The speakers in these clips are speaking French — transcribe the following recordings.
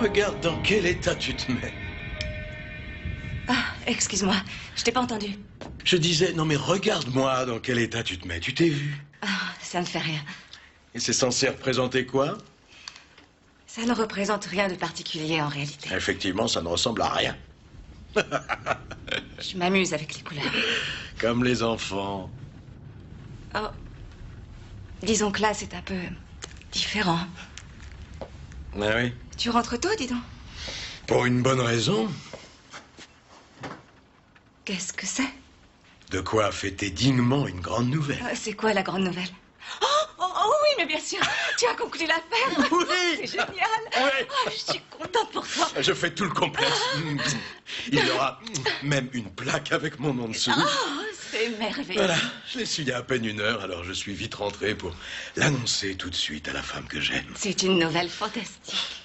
Regarde dans quel état tu te mets. Ah, excuse-moi, je t'ai pas entendu. Je disais, non mais regarde-moi dans quel état tu te mets. Tu t'es vu? Ah, ça ne fait rien. Et c'est censé représenter quoi? Ça ne représente rien de particulier en réalité. Effectivement, ça ne ressemble à rien. Je m'amuse avec les couleurs. Comme les enfants. Oh. Disons que là, c'est un peu différent. Ah oui? Tu rentres tôt, dis donc. Pour une bonne raison. Qu'est-ce que c'est? De quoi fêter dignement une grande nouvelle. C'est quoi la grande nouvelle? Oh oui, mais bien sûr. Tu as conclu l'affaire. Oui. C'est génial. Oui. Oh, je suis contente pour toi. Je fais tout le complexe. Il y aura même une plaque avec mon nom dessous. Oh, c'est merveilleux. Voilà, je l'ai su il y a à peine 1 heure, alors je suis vite rentré pour l'annoncer tout de suite à la femme que j'aime. C'est une nouvelle fantastique.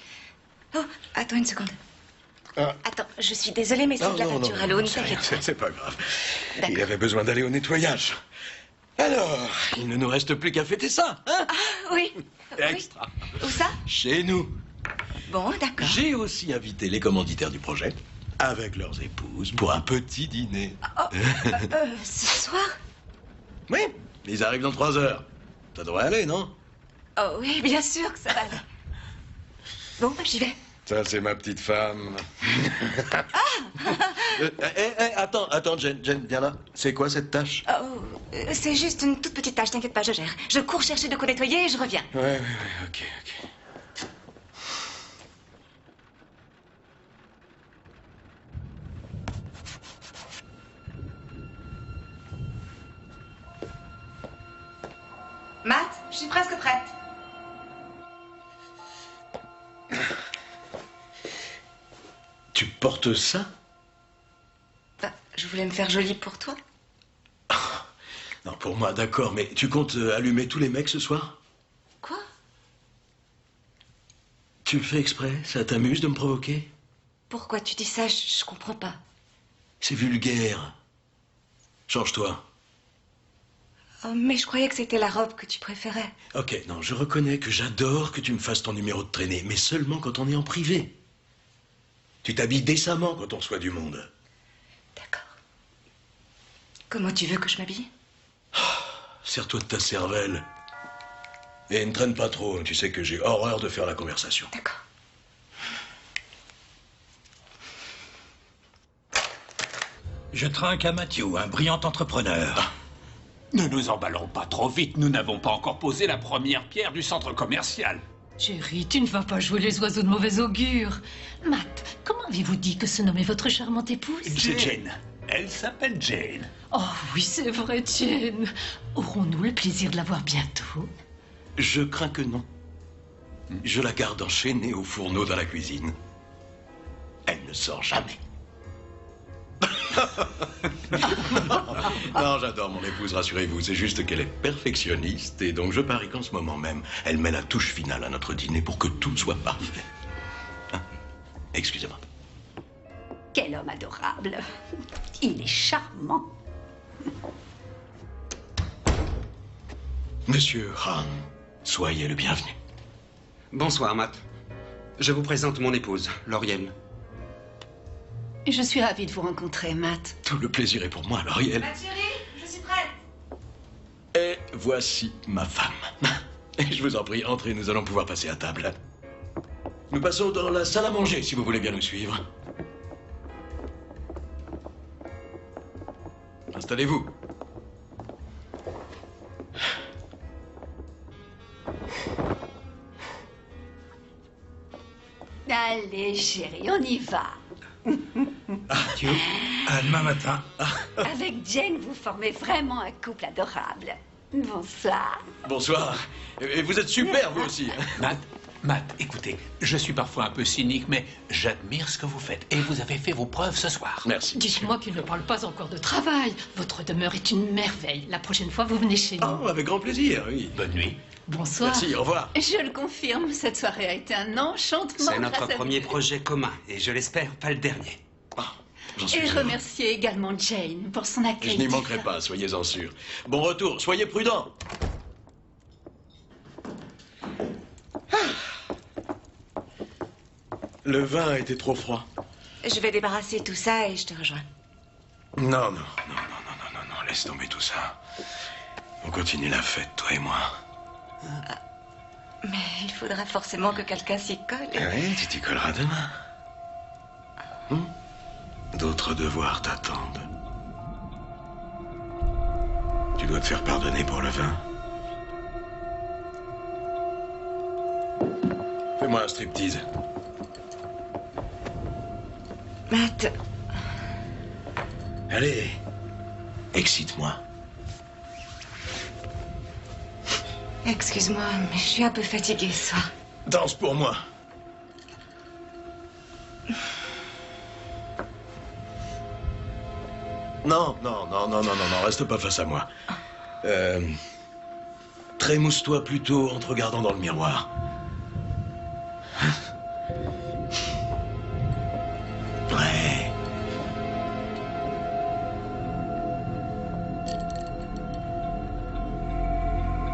Oh, attends une seconde. Ah. Attends, je suis désolée, mais c'est de la peinture à l'aune, t'inquiète pas. C'est pas grave. D'accord. Il avait besoin d'aller au nettoyage. Alors, il ne nous reste plus qu'à fêter ça, hein? Ah, oui. Extra. Oui. Où ça? Chez nous. Bon, d'accord. J'ai aussi invité les commanditaires du projet, avec leurs épouses, pour un petit dîner. Ce soir? Oui, ils arrivent dans 3 heures. Ça devrait aller, non? Oh oui, bien sûr que ça va aller. Bon, bah, j'y vais. Ça, c'est ma petite femme. Attends, Jen, viens là. C'est quoi cette tâche? Oh, c'est juste une toute petite tâche, t'inquiète pas, je gère. Je cours chercher de quoi nettoyer et je reviens. Ouais, ok. Matt, je suis presque prête. Tu portes ça? Bah, je voulais me faire jolie pour toi. Non, pour moi, d'accord, mais tu comptes allumer tous les mecs ce soir? Quoi? Tu le fais exprès? Ça t'amuse de me provoquer? Pourquoi tu dis ça? Je comprends pas. C'est vulgaire. Change-toi. Oh, mais je croyais que c'était la robe que tu préférais. Ok, non, je reconnais que j'adore que tu me fasses ton numéro de traînée, mais seulement quand on est en privé. Tu t'habilles décemment quand on reçoit du monde. D'accord. Comment tu veux que je m'habille? Sers-toi de ta cervelle. Et ne traîne pas trop, tu sais que j'ai horreur de faire la conversation. D'accord. Je trinque à Matthew, un brillant entrepreneur. Ne nous emballons pas trop vite, nous n'avons pas encore posé la première pierre du centre commercial. Chérie, tu ne vas pas jouer les oiseaux de mauvais augure. Matt, comment avez-vous dit que se nommait votre charmante épouse? C'est Jane. Elle s'appelle Jane. Oh oui, c'est vrai, Jane. Aurons-nous le plaisir de la voir bientôt? Je crains que non. Je la garde enchaînée au fourneau dans la cuisine. Elle ne sort jamais. Non, j'adore mon épouse, rassurez-vous. C'est juste qu'elle est perfectionniste et donc je parie qu'en ce moment même, elle met la touche finale à notre dîner pour que tout soit parfait. Hein? Excusez-moi. Quel homme adorable. Il est charmant. Monsieur Hahn, soyez le bienvenu. Bonsoir, Matt. Je vous présente mon épouse, Lauriel. Je suis ravie de vous rencontrer, Matt. Tout le plaisir est pour moi, Lauriel. Chérie, je suis prête. Et voici ma femme. Et je vous en prie, entrez, nous allons pouvoir passer à table. Nous passons dans la salle à manger, si vous voulez bien nous suivre. Installez-vous. Allez, chérie, on y va. Matthew, à demain matin. Avec Jane, vous formez vraiment un couple adorable. Bonsoir. Bonsoir. Et vous êtes super, vous aussi. Matt, écoutez, je suis parfois un peu cynique, mais j'admire ce que vous faites. Et vous avez fait vos preuves ce soir. Merci. Dites-moi qu'il ne parle pas encore de travail. Votre demeure est une merveille. La prochaine fois, vous venez chez nous. Oh, avec grand plaisir, oui. Bonne nuit. Bonsoir. Merci, au revoir. Je le confirme, cette soirée a été un enchantement. C'est notre grâce à premier vous. projet commun, et je l'espère pas le dernier. Ah, j'en suis Et sûr. remercier également Jane pour son accueil. Je n'y manquerai pas, soyez-en sûrs. Bon retour, soyez prudents. Le vin a été trop froid. Je vais débarrasser tout ça et je te rejoins. Non, laisse tomber tout ça. On continue la fête, toi et moi. Mais il faudra forcément que quelqu'un s'y colle. Oui, tu t'y colleras demain. D'autres devoirs t'attendent. Tu dois te faire pardonner pour le vin. Fais-moi un striptease. Matt, Allez, excite-moi. excuse-moi, mais je suis un peu fatiguée ce soir. Danse pour moi. Non, reste pas face à moi. Trémousse-toi plutôt en te regardant dans le miroir. Ouais.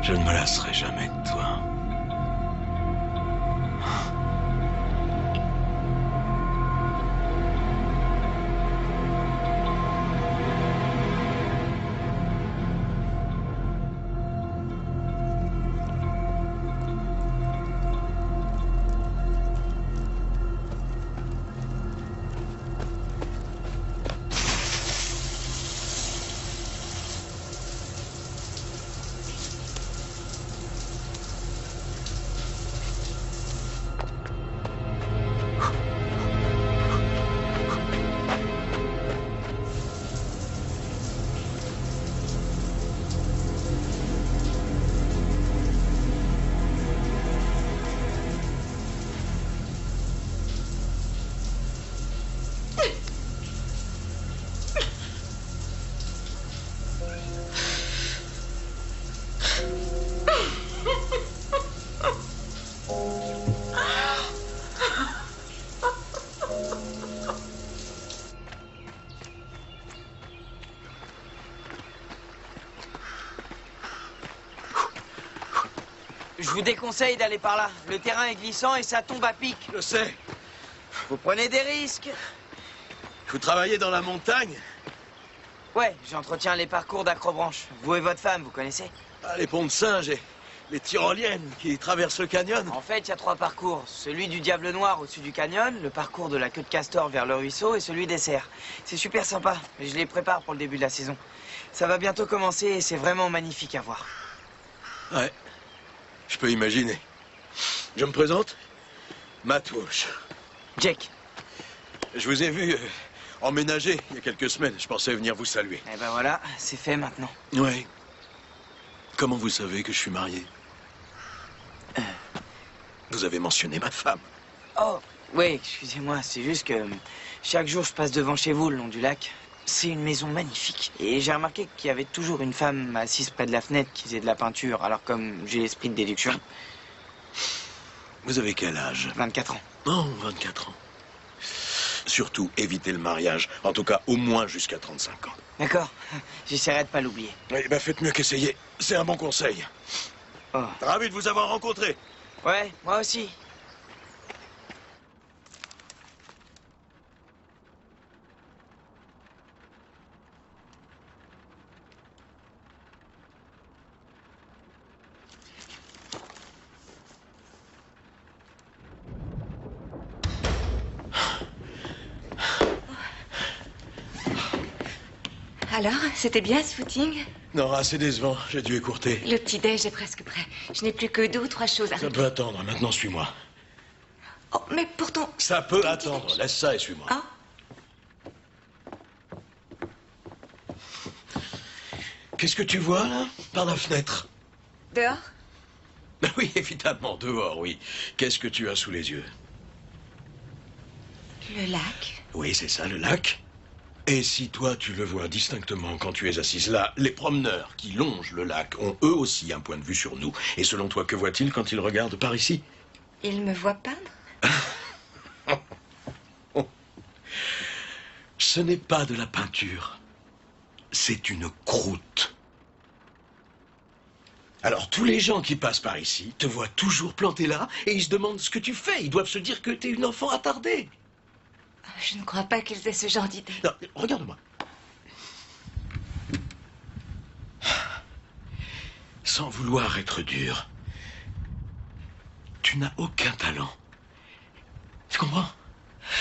Je ne me lasserai jamais de toi. Je vous déconseille d'aller par là. Le terrain est glissant et ça tombe à pic. Je sais. Vous prenez des risques. Vous travaillez dans la montagne? Ouais, j'entretiens les parcours d'acrobranche. Vous et votre femme, vous connaissez? Ah, les ponts de singes et les tyroliennes qui traversent le canyon. En fait, il y a 3 parcours. Celui du Diable Noir au-dessus du canyon, le parcours de la queue de castor vers le ruisseau et celui des cerfs. C'est super sympa, mais je les prépare pour le début de la saison. Ça va bientôt commencer et c'est vraiment magnifique à voir. Ouais, je peux imaginer. Je me présente, Matt Walsh. Jake. Je vous ai vu emménager il y a quelques semaines. Je pensais venir vous saluer. Eh ben voilà, c'est fait maintenant. Ouais. Comment vous savez que je suis marié? Vous avez mentionné ma femme. Oh, oui, excusez-moi, c'est juste que chaque jour je passe devant chez vous le long du lac. C'est une maison magnifique. Et j'ai remarqué qu'il y avait toujours une femme assise près de la fenêtre qui faisait de la peinture. Alors comme j'ai l'esprit de déduction... Vous avez quel âge? 24 ans. Oh, 24 ans. Surtout, évitez le mariage. En tout cas, au moins jusqu'à 35 ans. D'accord, j'essaierai de pas l'oublier. Eh ben, faites mieux qu'essayer. C'est un bon conseil. Oh. Ravi de vous avoir rencontré. Ouais, moi aussi. Alors, c'était bien ce footing? Non, assez décevant. J'ai dû écourter. Le petit-déj est presque prêt. Je n'ai plus que 2 ou 3 choses à Ça régler. peut attendre. Maintenant, suis-moi. Oh, mais pourtant... Ça peut attendre. Laisse ça et suis-moi. Ah, Qu'est-ce que tu vois, là, par la fenêtre? dehors? Ben oui, évidemment, dehors, oui. Qu'est-ce que tu as sous les yeux? Le lac. Oui, c'est ça, le lac. Et si toi, tu le vois distinctement quand tu es assise là, les promeneurs qui longent le lac ont eux aussi un point de vue sur nous. Et selon toi, que voient-ils quand ils regardent par ici? Il me voit peindre? Ce n'est pas de la peinture. C'est une croûte. Alors tous les gens qui passent par ici te voient toujours planté là et ils se demandent ce que tu fais. Ils doivent se dire que t'es une enfant attardée. Je ne crois pas qu'ils aient ce genre d'idée. Non, regarde-moi. Sans vouloir être dur, tu n'as aucun talent. Tu comprends?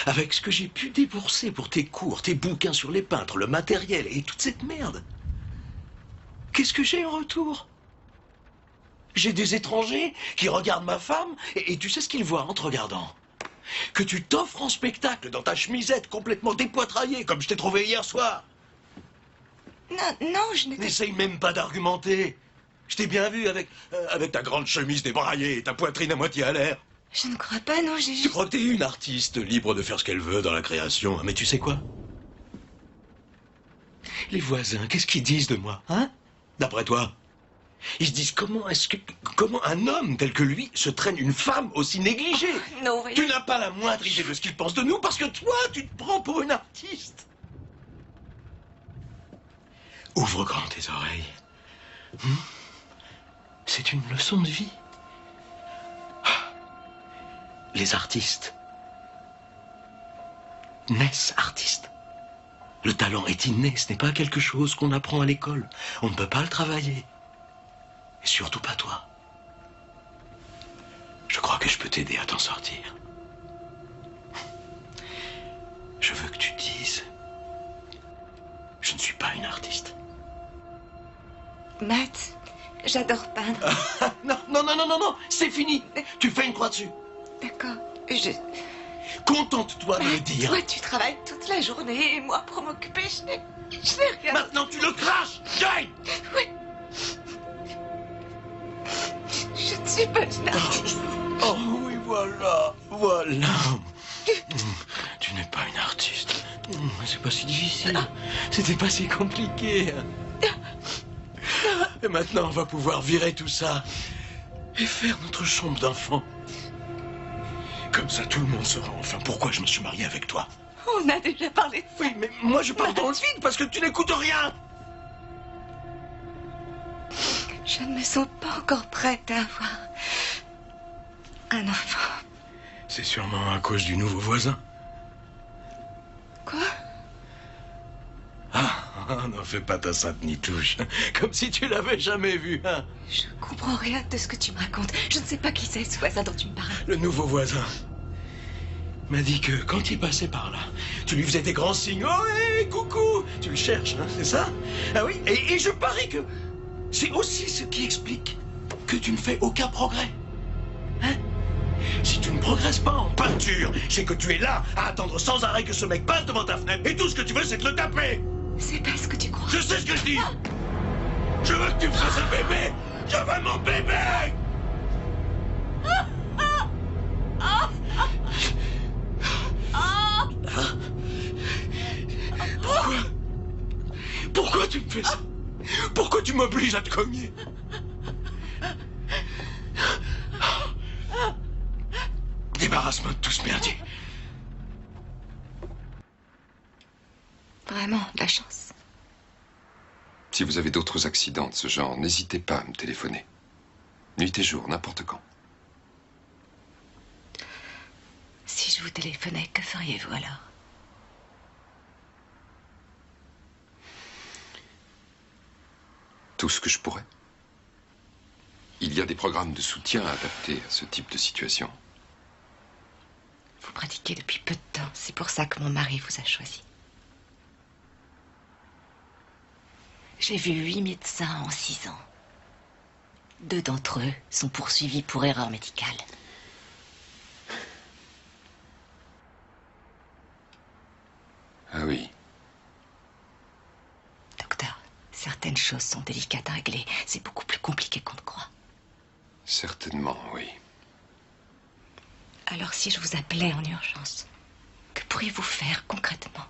Avec ce que j'ai pu débourser pour tes cours, tes bouquins sur les peintres, le matériel et toute cette merde. Qu'est-ce que j'ai en retour? J'ai des étrangers qui regardent ma femme et tu sais ce qu'ils voient en te regardant? Que tu t'offres en spectacle dans ta chemisette complètement dépoitraillée comme je t'ai trouvé hier soir. Non, je n'étais... N'essaye même pas d'argumenter. Je t'ai bien vu avec ta grande chemise débraillée et ta poitrine à moitié à l'air. Je ne crois pas, non, j'ai Tu juste... crois que t'es une artiste libre de faire ce qu'elle veut dans la création. Mais tu sais quoi? Les voisins, qu'est-ce qu'ils disent de moi, hein? D'après toi? Ils se disent comment un homme tel que lui se traîne une femme aussi négligée? Non, Tu n'as pas la moindre idée de ce qu'ils pensent de nous parce que toi, tu te prends pour une artiste. Ouvre grand tes oreilles. C'est une leçon de vie. Les artistes naissent artistes. Le talent est inné, ce n'est pas quelque chose qu'on apprend à l'école. On ne peut pas le travailler. Et surtout pas toi. Je crois que je peux t'aider à t'en sortir. Je veux que tu dises... Je ne suis pas une artiste. Matt, j'adore peindre. Non, c'est fini. Tu fais une croix dessus. D'accord, Contente-toi de le dire. Toi, tu travailles toute la journée et moi, pour m'occuper, je n'ai rien. Maintenant, tu le craches. Jane! Oui. Je ne suis pas une artiste. Oh oui, voilà. Tu n'es pas une artiste. C'est pas si difficile. C'était pas si compliqué. Et maintenant, on va pouvoir virer tout ça et faire notre chambre d'enfant. Comme ça, tout le monde saura enfin pourquoi je me suis marié avec toi. On a déjà parlé de ça. Oui, mais moi, je parle dans le vide parce que tu n'écoutes rien. Je ne me sens pas encore prête à avoir un enfant. C'est sûrement à cause du nouveau voisin. Quoi? N'en fais pas ta sainte ni touche. Comme si tu l'avais jamais vu, hein. Je comprends rien de ce que tu me racontes. Je ne sais pas qui c'est, ce voisin dont tu me parles. Le nouveau voisin m'a dit que quand il passait par là, tu lui faisais des grands signes. Oh, hé, coucou! Tu le cherches, hein, c'est ça? Ah oui, et je parie que c'est aussi ce qui explique que tu ne fais aucun progrès. Hein? Si tu ne progresses pas en peinture, c'est que tu es là à attendre sans arrêt que ce mec passe devant ta fenêtre et tout ce que tu veux, c'est te le taper! C'est pas ce que tu crois. Je sais ce que je dis! Je veux que tu me fasses un bébé! Je veux mon bébé! Pourquoi tu me fais ça? Pourquoi tu m'obliges à te cogner? Débarrasse-moi de tout ce merdier. Vraiment, de la chance. Si vous avez d'autres accidents de ce genre, n'hésitez pas à me téléphoner. Nuit et jour, n'importe quand. Si je vous téléphonais, que feriez-vous alors? Tout ce que je pourrais. Il y a des programmes de soutien adaptés à ce type de situation. Vous pratiquez depuis peu de temps. C'est pour ça que mon mari vous a choisi. J'ai vu 8 médecins en 6 ans. 2 d'entre eux sont poursuivis pour erreur médicale. Ah oui. Docteur, certaines choses sont délicates à régler. C'est beaucoup plus compliqué qu'on ne croit. Certainement, oui. Alors si je vous appelais en urgence, que pourriez-vous faire concrètement?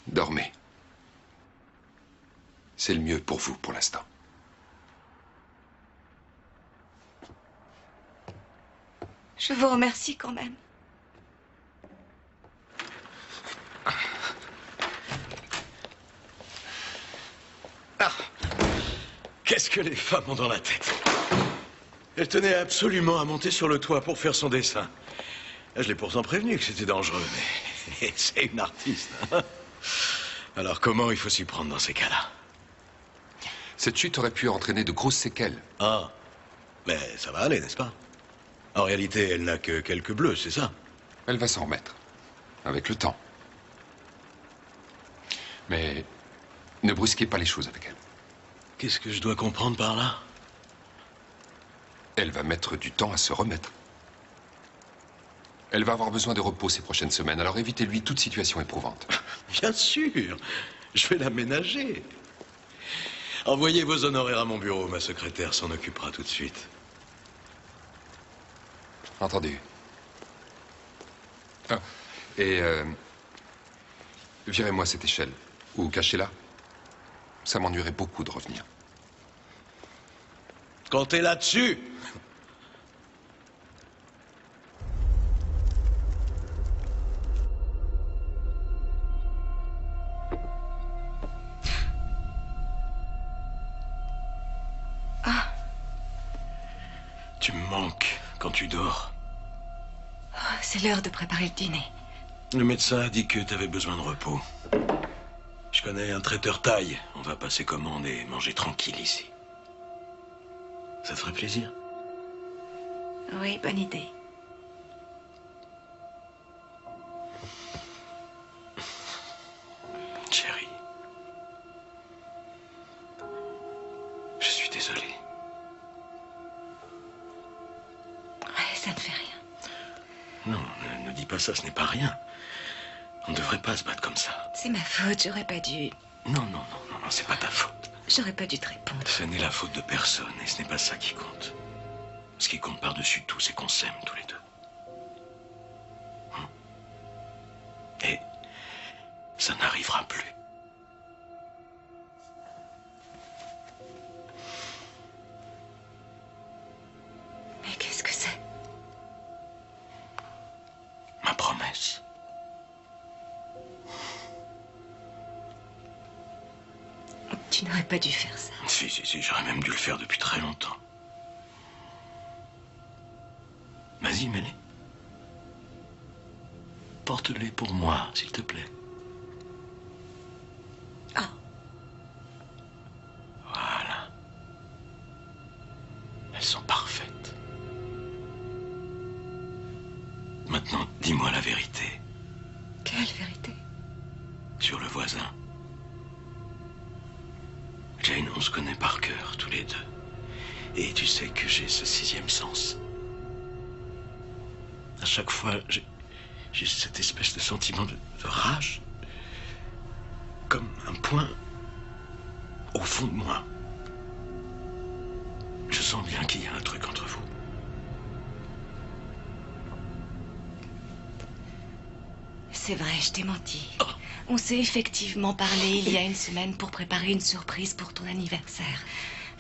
Dormez. C'est le mieux pour vous pour l'instant. Je vous remercie quand même. Ah. Qu'est-ce que les femmes ont dans la tête? Elle tenait absolument à monter sur le toit pour faire son dessin. Je l'ai pourtant prévenu que c'était dangereux, mais c'est une artiste. Hein? Alors comment il faut s'y prendre dans ces cas-là? Cette chute aurait pu entraîner de grosses séquelles. Ah, mais ça va aller, n'est-ce pas? En réalité, elle n'a que quelques bleus, c'est ça? Elle va s'en remettre, avec le temps. Mais ne brusquez pas les choses avec elle. Qu'est-ce que je dois comprendre par là? Elle va mettre du temps à se remettre. Elle va avoir besoin de repos ces prochaines semaines, alors évitez-lui toute situation éprouvante. Bien sûr, je vais l'aménager. Envoyez vos honoraires à mon bureau, ma secrétaire s'en occupera tout de suite. Entendu. Ah, et virez-moi cette échelle, ou cachez-la. Ça m'ennuierait beaucoup de revenir. Comptez là-dessus. Ah. Tu me manques quand tu dors. Oh, c'est l'heure de préparer le dîner. Le médecin a dit que tu avais besoin de repos. Je connais un traiteur thaï. On va passer commande et manger tranquille ici. Ça te ferait plaisir? Oui, bonne idée. Chérie. Je suis désolé. Ouais, ça ne fait rien. Non, ne dis pas ça, ce n'est pas rien. On ne devrait pas se battre comme ça. C'est ma faute, j'aurais pas dû... Non, c'est pas ta faute. J'aurais pas dû te répondre. Ce n'est la faute de personne et ce n'est pas ça qui compte. Ce qui compte par-dessus tout, c'est qu'on s'aime tous les deux. Et ça n'arrivera plus. Mais qu'est-ce que c'est? Ma promesse. Tu n'aurais pas dû faire ça. Si, j'aurais même dû le faire depuis très longtemps. Vas-y, mets-les. Porte-les pour moi, s'il te plaît. Ah. Voilà. Elles sont parfaites. Maintenant, dis-moi la vérité. Quelle vérité? Sur le voisin. Jane, on se connaît par cœur, tous les deux. Et tu sais que j'ai ce sixième sens. À chaque fois, j'ai cette espèce de sentiment de rage. Comme un point au fond de moi. Je sens bien qu'il y a un truc entre vous. C'est vrai, je t'ai menti. On s'est effectivement parlé il y a une semaine pour préparer une surprise pour ton anniversaire.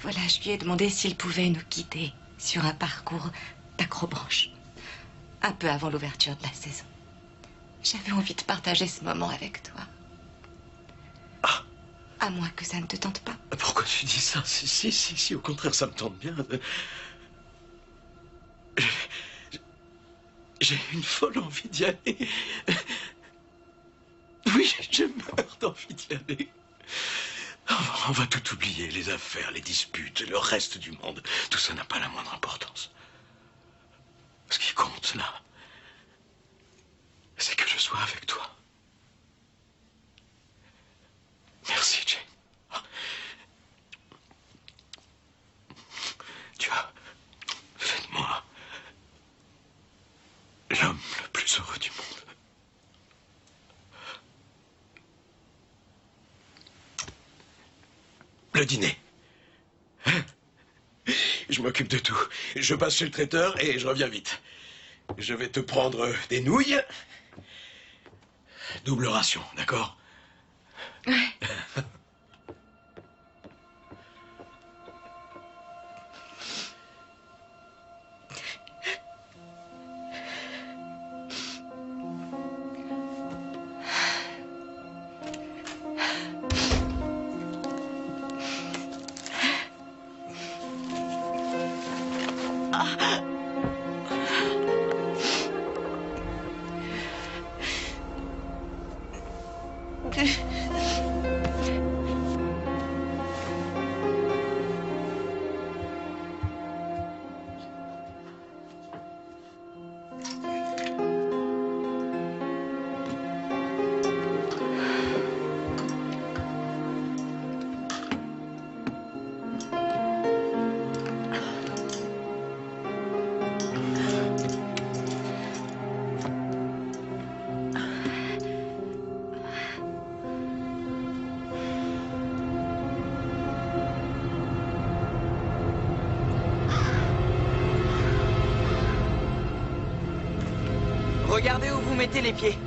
Voilà, je lui ai demandé s'il pouvait nous quitter sur un parcours d'acrobranche. Un peu avant l'ouverture de la saison. J'avais envie de partager ce moment avec toi. Ah. À moins que ça ne te tente pas. Pourquoi tu dis ça? Si, au contraire, ça me tente bien. J'ai une folle envie d'y aller. Oui, je meurs d'envie d'y aller. On va tout oublier, les affaires, les disputes, le reste du monde. Tout ça n'a pas la moindre importance. Ce qui compte, là, c'est que je sois avec toi. Merci, Jane. Tu as fait de moi l'homme le plus heureux du monde. Le dîner. Je m'occupe de tout. Je passe chez le traiteur et je reviens vite. Je vais te prendre des nouilles. Double ration, d'accord? Ouais. Regardez où vous mettez les pieds.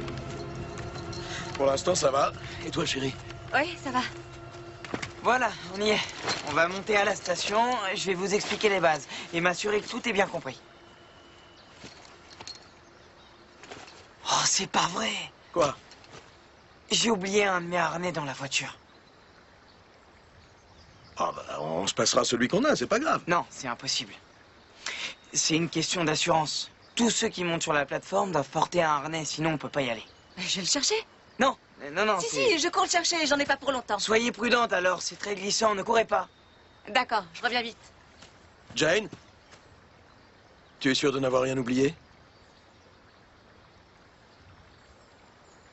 Pour l'instant, ça va. Et toi, chérie? Oui, ça va. Voilà, on y est. On va monter à la station, je vais vous expliquer les bases et m'assurer que tout est bien compris. Oh, c'est pas vrai. Quoi? J'ai oublié un de mes harnais dans la voiture. Ah bah, on se passera celui qu'on a, c'est pas grave. Non, c'est impossible. C'est une question d'assurance. Tous ceux qui montent sur la plateforme doivent porter un harnais, sinon on peut pas y aller. Je vais le chercher. Non, non, Si, je cours le chercher, j'en ai pas pour longtemps. Soyez prudente alors, c'est très glissant, ne courez pas. D'accord, je reviens vite. Jane? Tu es sûr de n'avoir rien oublié?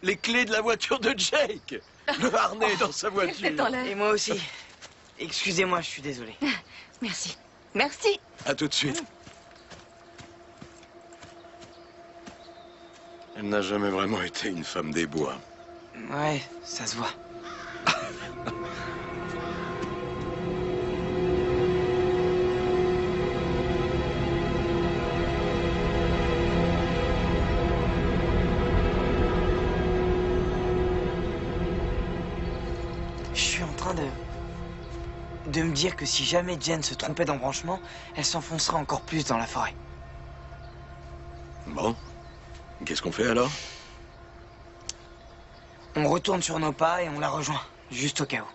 Les clés de la voiture de Jake! Le harnais dans sa voiture! C'est en l'air. Et moi aussi. Excusez-moi, je suis désolé. Merci. Merci. À tout de suite. Elle n'a jamais vraiment été une femme des bois. Ouais, ça se voit. Je suis en train de me dire que si jamais Jen se trompait d'embranchement, elle s'enfoncerait encore plus dans la forêt. Bon. Qu'est-ce qu'on fait alors? On retourne sur nos pas et on la rejoint, juste au cas où.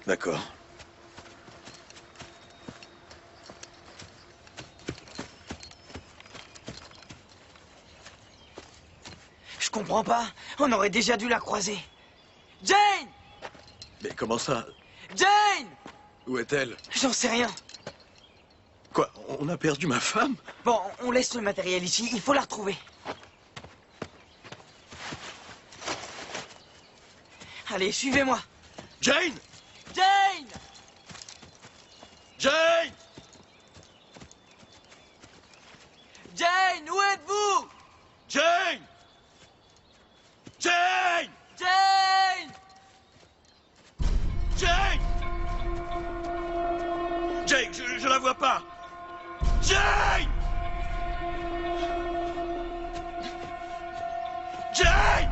D'accord. Je comprends pas, on aurait déjà dû la croiser. Jane! Mais comment ça? Jane! Où est-elle? J'en sais rien. Quoi? On a perdu ma femme? Bon, on laisse le matériel ici, il faut la retrouver. Allez, suivez-moi. Jane! Jane! Jane! Jane, où êtes-vous? Jane! Jane! Jane! Jane! Jane, je la vois pas! Jane! Jane!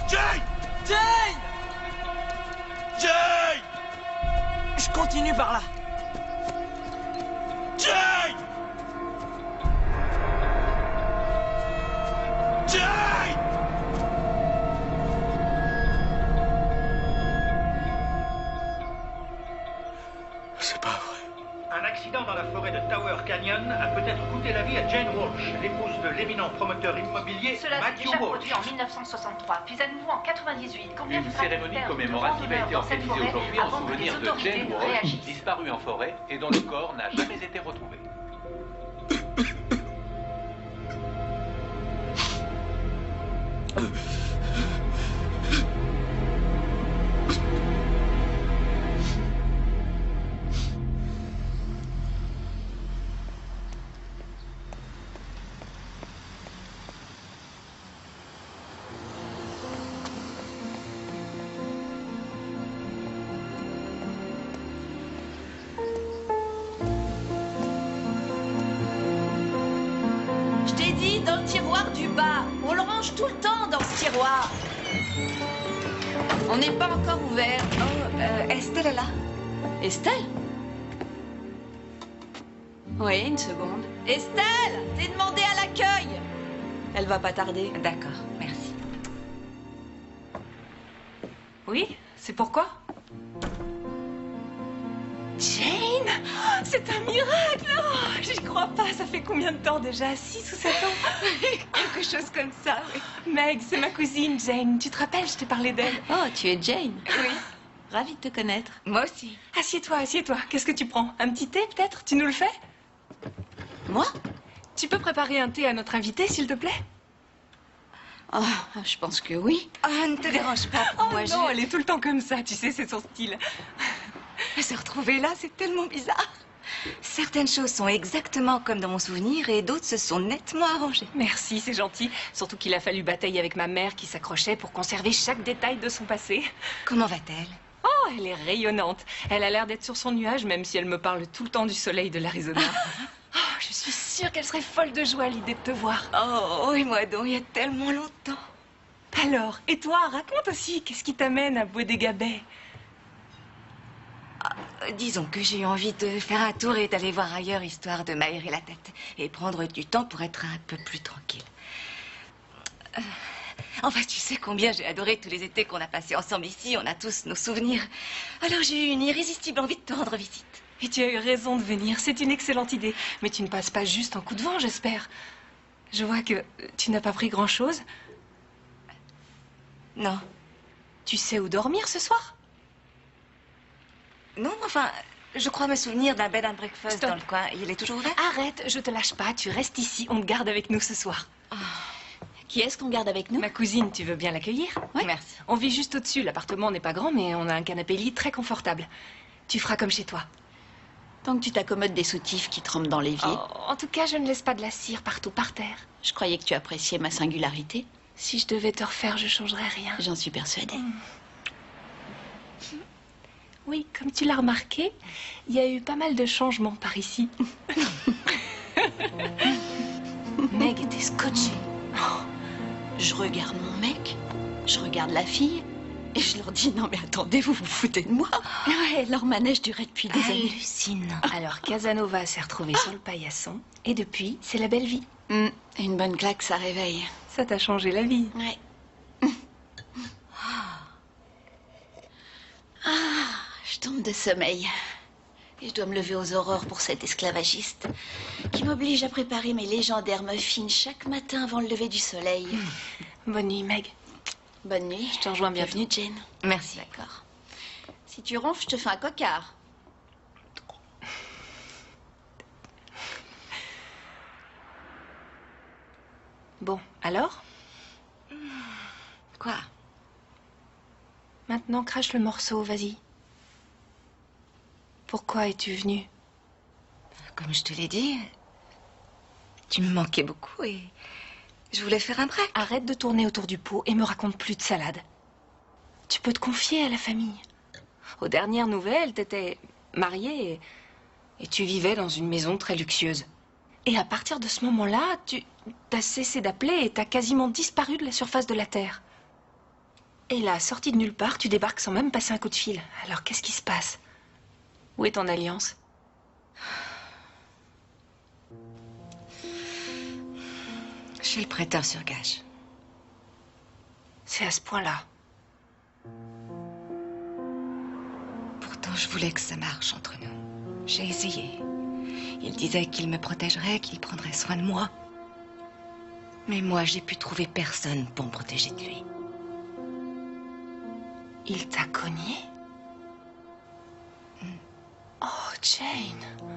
Jane! Jane! Jane! Je continue par là. Jane! Jane! C'est pas vrai. Un accident dans la forêt de Tower Canyon a peut-être coûté la vie à Jane Walsh, l'épouse de l'éminent promoteur immobilier Cela s'est Matthew déjà Walsh. produit en 1963, puis à nouveau en 98. Combien Une de cérémonie commémorative a été organisée aujourd'hui en souvenir de Jane Walsh, disparue en forêt et dont le corps n'a jamais été retrouvé. Je t'ai dit, dans le tiroir du bas. On le range tout le temps dans ce tiroir. On n'est pas encore ouvert. Oh, Estelle est là. Estelle? Oui, une seconde. Estelle, t'es demandé à l'accueil. Elle va pas tarder. D'accord, merci. Oui, c'est pourquoi? Jane, c'est un miracle. Oh, j'y crois pas. Ça fait combien de temps déjà? 6 ou 7 ans? Quelque chose comme ça, oui. Meg, c'est ma cousine Jane. Tu te rappelles, je t'ai parlé d'elle. Oh, tu es Jane. Oui. Ravie de te connaître. Moi aussi. Assieds-toi, assieds-toi. Qu'est-ce que tu prends? Un petit thé, peut-être? Tu nous le fais? Moi? Tu peux préparer un thé à notre invité, s'il te plaît? Oh, je pense que oui. Oh, ne te dérange pas. Oh Moi, non, elle est tout le temps comme ça. Tu sais, c'est son style. Se retrouver là, c'est tellement bizarre. Certaines choses sont exactement comme dans mon souvenir et d'autres se sont nettement arrangées. Merci, c'est gentil. Surtout qu'il a fallu batailler avec ma mère qui s'accrochait pour conserver chaque détail de son passé. Comment va-t-elle? Oh, elle est rayonnante. Elle a l'air d'être sur son nuage, même si elle me parle tout le temps du soleil de l'Arizona. Oh, je suis sûre qu'elle serait folle de joie à l'idée de te voir. Oh, et moi donc, il y a tellement longtemps. Alors, et toi, raconte aussi, qu'est-ce qui t'amène à Bodega Bay? Disons que j'ai eu envie de faire un tour et d'aller voir ailleurs, histoire de m'aérer la tête et prendre du temps pour être un peu plus tranquille. Enfin, tu sais combien j'ai adoré tous les étés qu'on a passés ensemble ici. On a tous nos souvenirs. Alors j'ai eu une irrésistible envie de te rendre visite. Et tu as eu raison de venir. C'est une excellente idée. Mais tu ne passes pas juste en coup de vent, j'espère. Je vois que tu n'as pas pris grand-chose. Non. Tu sais où dormir ce soir? Non, enfin, je crois me souvenir d'un bed and breakfast Stop. dans le coin. Il est toujours ouvert? Arrête, je te lâche pas. Tu restes ici. On te garde avec nous ce soir. Qui est-ce qu'on garde avec nous? Ma cousine, tu veux bien l'accueillir? Oui. Merci. On vit juste au-dessus. L'appartement n'est pas grand, mais on a un canapé-lit très confortable. Tu feras comme chez toi. Tant que tu t'accommodes des soutifs qui trempent dans l'évier. Oh, en tout cas, je ne laisse pas de la cire partout par terre. Je croyais que tu appréciais ma singularité. Si je devais te refaire, je changerais rien. J'en suis persuadée. Oui, comme tu l'as remarqué, il y a eu pas mal de changements par ici. Meg était scotchée. Oh, je regarde mon mec, je regarde la fille, et je leur dis non mais attendez, vous vous foutez de moi? Ouais, leur manège durait depuis des années. Hallucinant. Alors Casanova s'est retrouvée sur le paillasson, et depuis, c'est la belle vie. Une bonne claque, ça réveille. Ça t'a changé la vie. Ouais. Ah, je tombe de sommeil. Et je dois me lever aux aurores pour cet esclavagiste qui m'oblige à préparer mes légendaires muffins chaque matin avant le lever du soleil. Bonne nuit, Meg. Bonne nuit. Je te rejoins bientôt. Bienvenue, Jane. Merci. D'accord. Si tu ronfles, je te fais un cocard. Bon, alors? Quoi? Maintenant, crache le morceau, vas-y. Pourquoi es-tu venue? Comme je te l'ai dit, tu me manquais beaucoup et je voulais faire un break. Arrête de tourner autour du pot et me raconte plus de salade. Tu peux te confier à la famille. Aux dernières nouvelles, t'étais mariée et tu vivais dans une maison très luxueuse. Et à partir de ce moment-là, tu t'as cessé d'appeler et t'as quasiment disparu de la surface de la Terre. Et là, sortie de nulle part, tu débarques sans même passer un coup de fil. Alors, qu'est-ce qui se passe? Où est ton alliance? Chez le prêteur sur gage. C'est à ce point-là. Pourtant, je voulais que ça marche entre nous. J'ai essayé. Il disait qu'il me protégerait, qu'il prendrait soin de moi. Mais moi, j'ai pu trouver personne pour me protéger de lui. Il t'a cogné? Oh, Jane.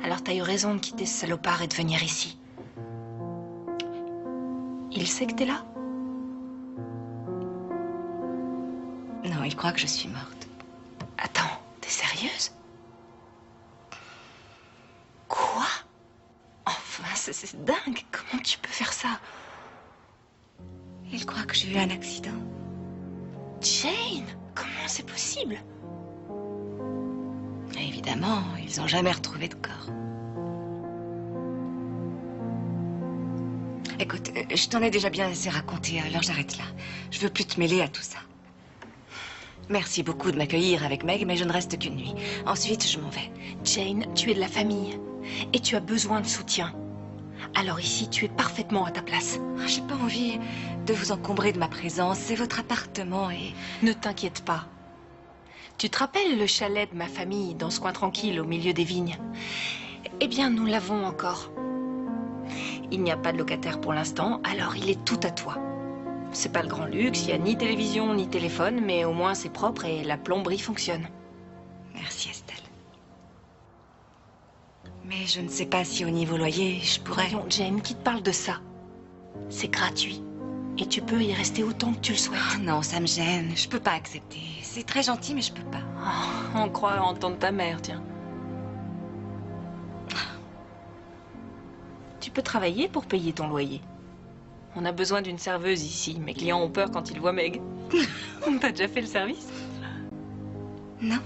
Alors t'as eu raison de quitter ce salopard et de venir ici. Il sait que t'es là? Non, il croit que je suis morte. Attends, t'es sérieuse? Quoi? Enfin, c'est dingue. Comment tu peux faire ça? Il croit que j'ai eu un accident. Jane, comment c'est possible? Évidemment, ils n'ont jamais retrouvé de corps. Écoute, je t'en ai déjà bien assez raconté, alors j'arrête là. Je veux plus te mêler à tout ça. Merci beaucoup de m'accueillir avec Meg, mais je ne reste qu'une nuit. Ensuite, je m'en vais. Jane, tu es de la famille et tu as besoin de soutien. Alors ici, tu es parfaitement à ta place. J'ai pas envie de vous encombrer de ma présence. C'est votre appartement et... Ne t'inquiète pas. Tu te rappelles le chalet de ma famille, dans ce coin tranquille, au milieu des vignes? Eh bien, nous l'avons encore. Il n'y a pas de locataire pour l'instant, alors il est tout à toi. C'est pas le grand luxe, il n'y a ni télévision ni téléphone, mais au moins c'est propre et la plomberie fonctionne. Merci, Estelle. Mais je ne sais pas si au niveau loyer, je pourrais... Voyons, Jane, qui te parle de ça? C'est gratuit. Et tu peux y rester autant que tu le souhaites. Oh non, ça me gêne. Je peux pas accepter. C'est très gentil, mais je peux pas. Oh, on croit entendre ta mère, tiens. Tu peux travailler pour payer ton loyer. On a besoin d'une serveuse ici. Mes clients ont peur quand ils voient Meg. T'as déjà fait le service? Non.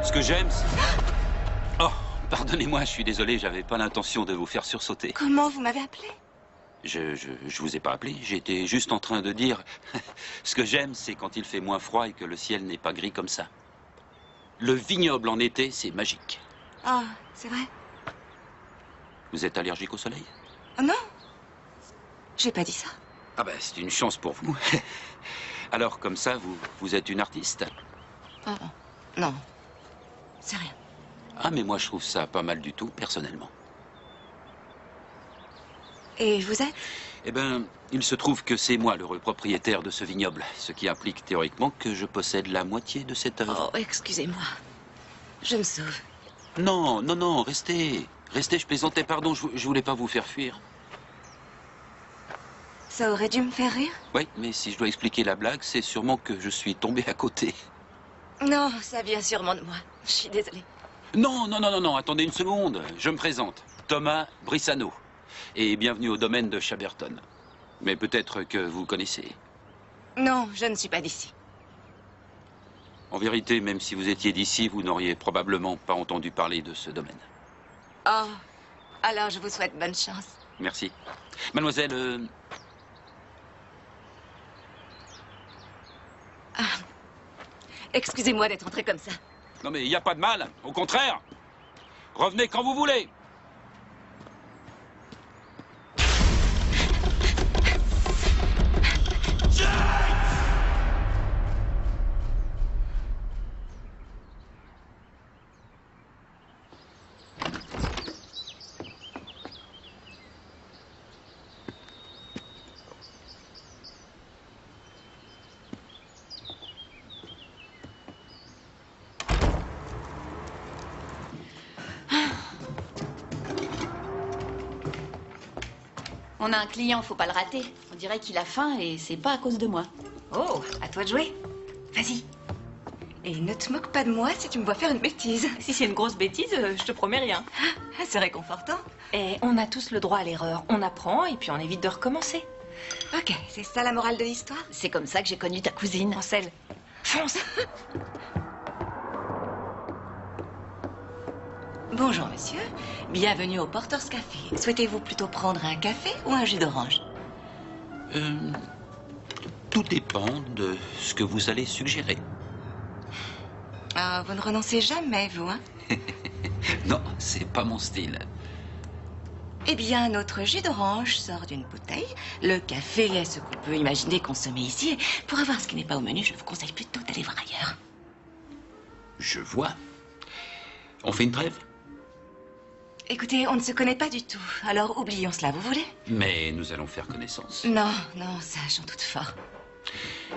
Ce que j'aime... Oh, pardonnez-moi, je suis désolé, j'avais pas l'intention de vous faire sursauter. Comment vous m'avez appelé? Je vous ai pas appelé, j'étais juste en train de dire... Ce que j'aime, c'est quand il fait moins froid et que le ciel n'est pas gris comme ça. Le vignoble en été, c'est magique. Ah, c'est vrai? Vous êtes allergique au soleil? Oh non, j'ai pas dit ça. Ah ben, c'est une chance pour vous. Alors, comme ça, vous êtes une artiste? Oh, non, c'est rien. Ah, mais moi, je trouve ça pas mal du tout, personnellement. Et vous êtes? Eh ben, il se trouve que c'est moi l'heureux propriétaire de ce vignoble, ce qui implique théoriquement que je possède la moitié de cette œuvre. Oh, excusez-moi. Je me sauve. Non, non, non, restez. Restez, je plaisantais, pardon, je voulais pas vous faire fuir. Ça aurait dû me faire rire? Oui, mais si je dois expliquer la blague, c'est sûrement que je suis tombé à côté. Non, ça vient sûrement de moi. Je suis désolée. Non, non, non, non, non, attendez une seconde. Je me présente. Thomas Brissano. Et bienvenue au domaine de Chaberton. Mais peut-être que vous connaissez. Non, je ne suis pas d'ici. En vérité, même si vous étiez d'ici, vous n'auriez probablement pas entendu parler de ce domaine. Oh, alors je vous souhaite bonne chance. Merci. Mademoiselle... Ah. Excusez-moi d'être entrée comme ça. Non mais il n'y a pas de mal, au contraire. Revenez quand vous voulez. On a un client, faut pas le rater. On dirait qu'il a faim et c'est pas à cause de moi. Oh, à toi de jouer. Vas-y. Et ne te moque pas de moi si tu me vois faire une bêtise. Si c'est une grosse bêtise, je te promets rien. Ah, c'est réconfortant. Et on a tous le droit à l'erreur. On apprend et puis on évite de recommencer. Ok, c'est ça la morale de l'histoire? C'est comme ça que j'ai connu ta cousine. Ansel, fonce. Bonjour monsieur, bienvenue au Porter's Café. Souhaitez-vous plutôt prendre un café ou un jus d'orange? Tout dépend de ce que vous allez suggérer. Ah, vous ne renoncez jamais, vous, hein? Non, c'est pas mon style. Eh bien, notre jus d'orange sort d'une bouteille. Le café est ce qu'on peut imaginer consommer ici. Et pour avoir ce qui n'est pas au menu, je vous conseille plutôt d'aller voir ailleurs. Je vois. On fait une trêve? Écoutez, on ne se connaît pas du tout. Alors oublions cela, vous voulez? Mais nous allons faire connaissance. Non, non, ça, j'en doute fort.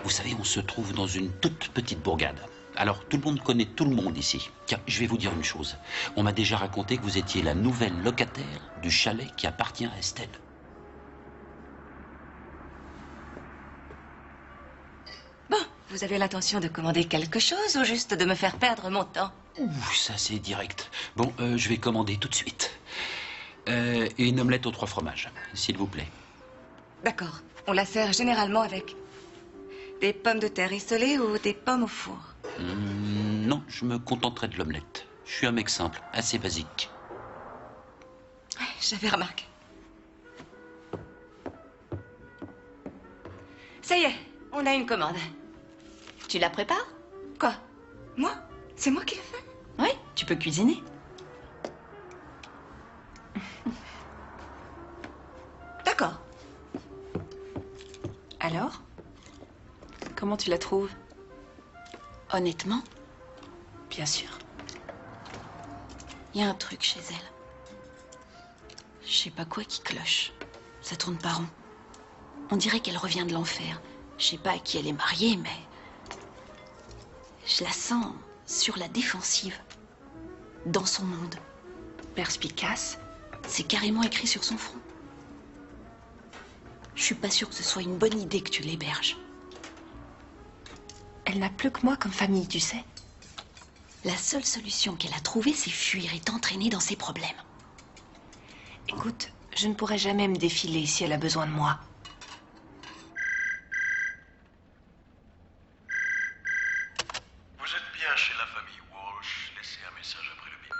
Vous savez, on se trouve dans une toute petite bourgade. Alors, tout le monde connaît tout le monde ici. Tiens, je vais vous dire une chose. On m'a déjà raconté que vous étiez la nouvelle locataire du chalet qui appartient à Estelle. Bon, vous avez l'intention de commander quelque chose ou juste de me faire perdre mon temps? Ouh, ça c'est direct. Bon, je vais commander tout de suite. Une omelette aux 3 fromages, s'il vous plaît. D'accord. On la sert généralement avec des pommes de terre rissolées ou des pommes au four. Non, je me contenterai de l'omelette. Je suis un mec simple, assez basique. Ouais, j'avais remarqué. Ça y est, on a une commande. Tu la prépares? Quoi? Moi? C'est moi qui l'ai fait? Oui, tu peux cuisiner. D'accord. Alors? Comment tu la trouves? Honnêtement? Bien sûr. Il y a un truc chez elle. Je sais pas quoi qui cloche. Ça tourne pas rond. On dirait qu'elle revient de l'enfer. Je sais pas à qui elle est mariée, mais... Je la sens sur la défensive. Dans son monde. Perspicace. C'est carrément écrit sur son front. Je suis pas sûre que ce soit une bonne idée que tu l'héberges. Elle n'a plus que moi comme famille, tu sais. La seule solution qu'elle a trouvée, c'est fuir et t'entraîner dans ses problèmes. Écoute, je ne pourrai jamais me défiler si elle a besoin de moi. Vous êtes bien chez la famille Walsh. Laissez un message après le bip.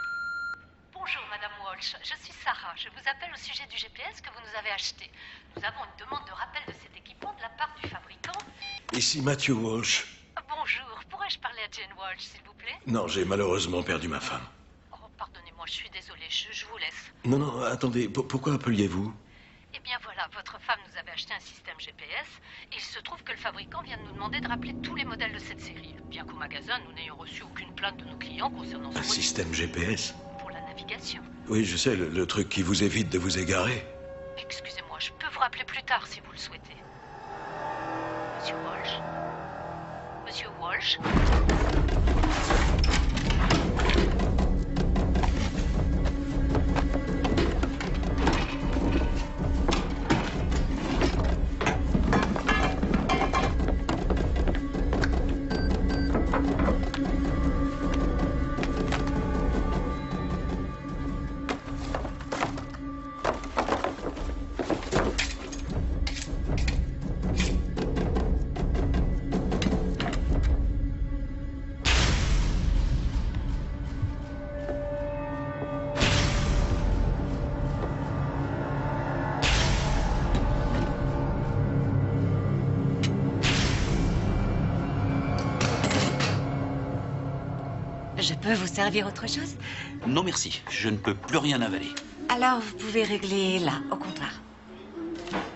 Bonjour, Madame Walsh. Je suis Sarah. Je vous appelle au sujet du GPS que vous nous avez acheté. Nous avons une demande de rappel de cet équipement de la part du fabricant. Ici Matthew Walsh. Bonjour. Pourrais-je parler à Jane Walsh, s'il vous plaît? Non, j'ai malheureusement perdu ma femme. Oh, pardonnez-moi, je suis désolée. Je vous laisse. Non, non, attendez. Pourquoi appeliez-vous? Eh bien voilà, votre femme nous avait acheté un système GPS. Il se trouve que le fabricant vient de nous demander de rappeler tous les modèles de cette série. Bien qu'au magasin, nous n'ayons reçu aucune plainte de nos clients concernant ce Un modèle. système GPS? Pour la navigation. Oui, je sais, le truc qui vous évite de vous égarer. Excusez-moi, je peux vous rappeler plus tard si vous le souhaitez. Monsieur Walsh? Monsieur Walsh? peut vous servir autre chose? Non, merci. Je ne peux plus rien avaler. Alors, vous pouvez régler là, au comptoir.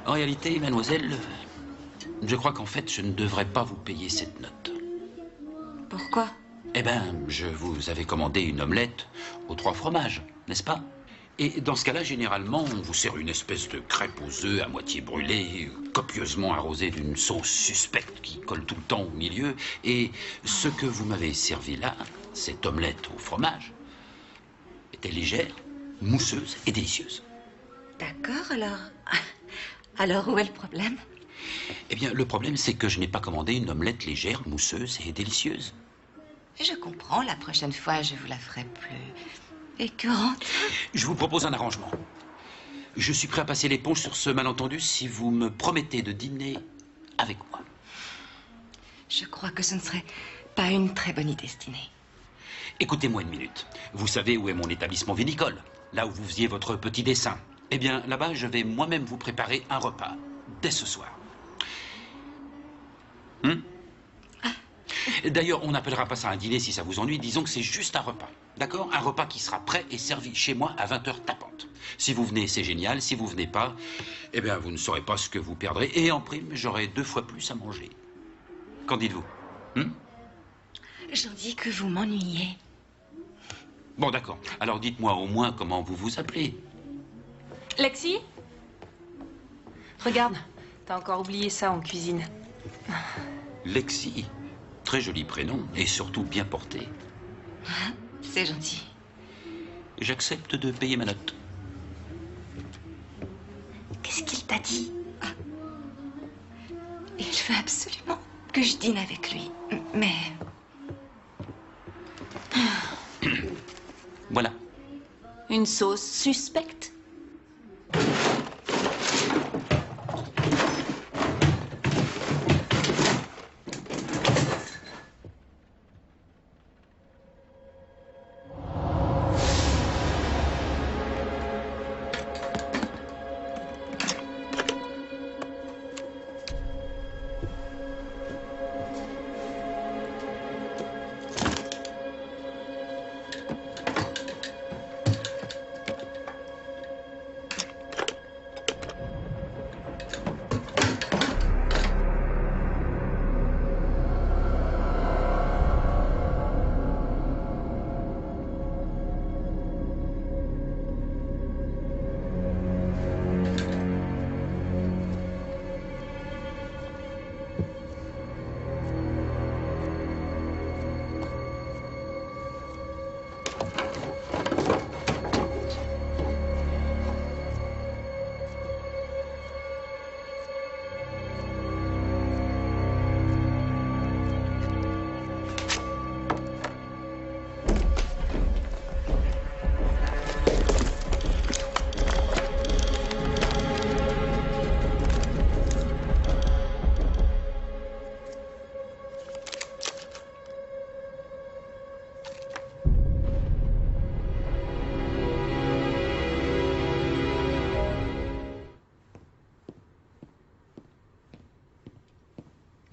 En réalité, mademoiselle, je crois qu'en fait, je ne devrais pas vous payer cette note. Pourquoi? Eh bien, je vous avais commandé une omelette aux 3 fromages, n'est-ce pas? Et dans ce cas-là, généralement, on vous sert une espèce de crêpe aux œufs à moitié brûlée, copieusement arrosée d'une sauce suspecte qui colle tout le temps au milieu. Et ce que vous m'avez servi là, cette omelette au fromage, était légère, mousseuse et délicieuse. D'accord, alors... Alors, où est le problème? Eh bien, le problème, c'est que je n'ai pas commandé une omelette légère, mousseuse et délicieuse. Je comprends, la prochaine fois, je vous la ferai plus écœurante. Je vous propose un arrangement. Je suis prêt à passer l'éponge sur ce malentendu si vous me promettez de dîner avec moi. Je crois que ce ne serait pas une très bonne idée, ce dîner. Écoutez-moi une minute. Vous savez où est mon établissement vinicole? Là où vous faisiez votre petit dessin. Eh bien, là-bas, je vais moi-même vous préparer un repas. Dès ce soir. D'ailleurs, on n'appellera pas ça un dîner si ça vous ennuie. Disons que c'est juste un repas. D'accord? Un repas qui sera prêt et servi chez moi à 20h tapantes. Si vous venez, c'est génial. Si vous venez pas, eh bien, vous ne saurez pas ce que vous perdrez. Et en prime, j'aurai 2 fois plus à manger. Qu'en dites-vous? J'en dis que vous m'ennuyez. Bon, d'accord. Alors dites-moi au moins comment vous vous appelez. Lexi? Regarde, t'as encore oublié ça en cuisine. Lexi. Très joli prénom et surtout bien porté. C'est gentil. J'accepte de payer ma note. Qu'est-ce qu'il t'a dit? Il veut absolument que je dîne avec lui. Mais... Voilà. Une sauce suspecte?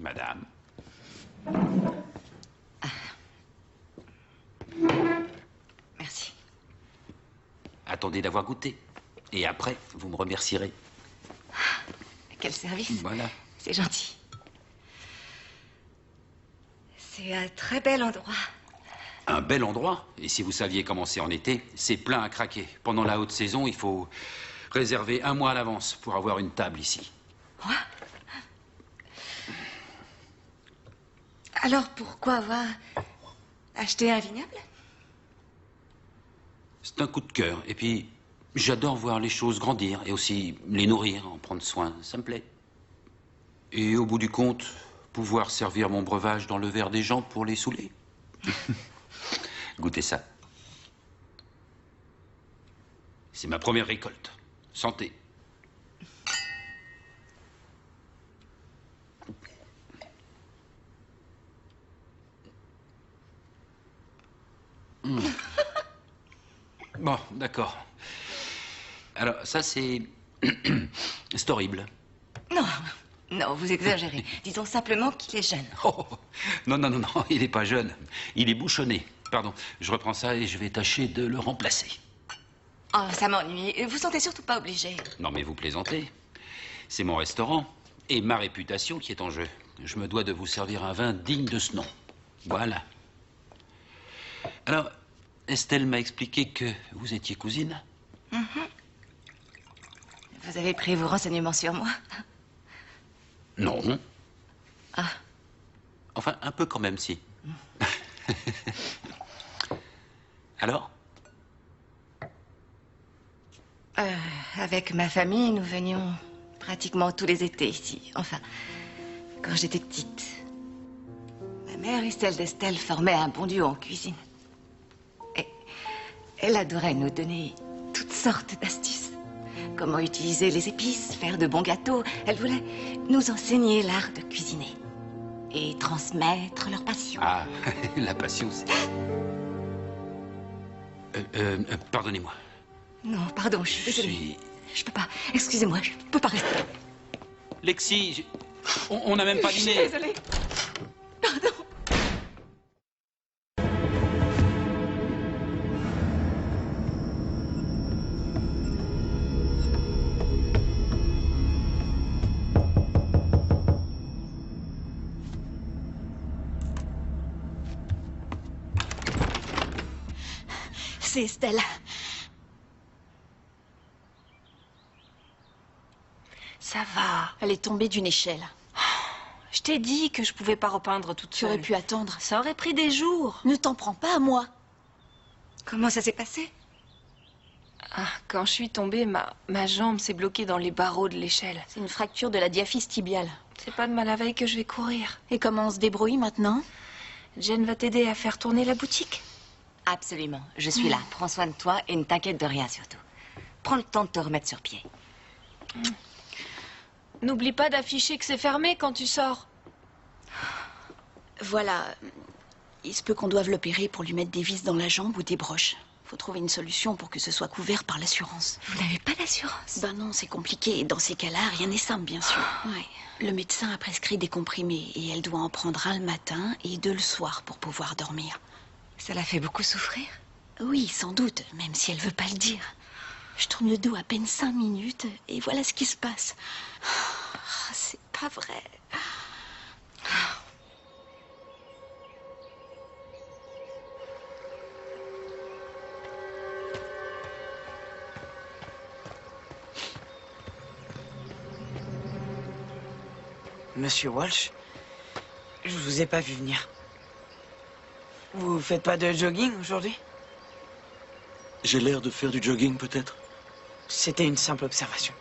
Madame. Merci. Attendez d'avoir goûté. Et après, vous me remercierez. Quel service. Voilà. C'est gentil. C'est un très bel endroit. Un bel endroit. Et si vous saviez comment c'est en été, c'est plein à craquer. Pendant la haute saison, il faut réserver 1 mois à l'avance pour avoir une table ici. Moi? Alors pourquoi avoir acheté un vignoble? C'est un coup de cœur. Et puis, j'adore voir les choses grandir et aussi les nourrir, en prendre soin. Ça me plaît. Et au bout du compte, pouvoir servir mon breuvage dans le verre des gens pour les saouler. Goûtez ça. C'est ma première récolte. Santé. Bon, d'accord. Alors, ça, c'est... c'est horrible. Non, non, vous exagérez. Disons simplement qu'il est jeune. Oh, non, non, non, non, il n'est pas jeune. Il est bouchonné. Pardon, je reprends ça et je vais tâcher de le remplacer. Oh, ça m'ennuie. Vous sentez surtout pas obligé. Non, mais vous plaisantez. C'est mon restaurant et ma réputation qui est en jeu. Je me dois de vous servir un vin digne de ce nom. Voilà. Alors, Estelle m'a expliqué que vous étiez cousine. Vous avez pris vos renseignements sur moi? Non. Ah. Enfin, un peu quand même, si. Alors? Avec ma famille, nous venions pratiquement tous les étés ici. Enfin, quand j'étais petite. Ma mère et celle d'Estelle formaient un bon duo en cuisine. Et elle adorait nous donner toutes sortes d'astuces. Comment utiliser les épices, faire de bons gâteaux. Elle voulait nous enseigner l'art de cuisiner. Et transmettre leur passion. Ah, la passion, c'est... pardonnez-moi. Non, pardon, je suis désolée. Je peux pas. Excusez-moi, je peux pas rester. Lexi, on n'a même pas dîné. Je suis désolée. Pardon. C'est Estelle. Ça va. Elle est tombée d'une échelle. Je t'ai dit que je pouvais pas repeindre toute seule. Tu aurais pu attendre. Ça aurait pris des jours. Ne t'en prends pas à moi. Comment ça s'est passé? Ah, quand je suis tombée, ma jambe s'est bloquée dans les barreaux de l'échelle. C'est une fracture de la diaphyse tibiale. C'est pas demain la veille que je vais courir. Et comment on se débrouille maintenant? Jen va t'aider à faire tourner la boutique. Absolument. Je suis là. Prends soin de toi et ne t'inquiète de rien surtout. Prends le temps de te remettre sur pied. N'oublie pas d'afficher que c'est fermé quand tu sors. Voilà. Il se peut qu'on doive l'opérer pour lui mettre des vis dans la jambe ou des broches. Faut trouver une solution pour que ce soit couvert par l'assurance. Vous n'avez pas d'assurance? Ben non, c'est compliqué. Dans ces cas-là, rien n'est simple, bien sûr. Ouais. Le médecin a prescrit des comprimés et elle doit en prendre un le matin et 2 le soir pour pouvoir dormir. Ça l'a fait beaucoup souffrir? Oui, sans doute, même si elle veut pas le dire. Je tourne le dos à peine 5 minutes et voilà ce qui se passe. C'est pas vrai. Monsieur Walsh, je vous ai pas vu venir. Vous faites pas de jogging aujourd'hui? J'ai l'air de faire du jogging, peut-être? C'était une simple observation.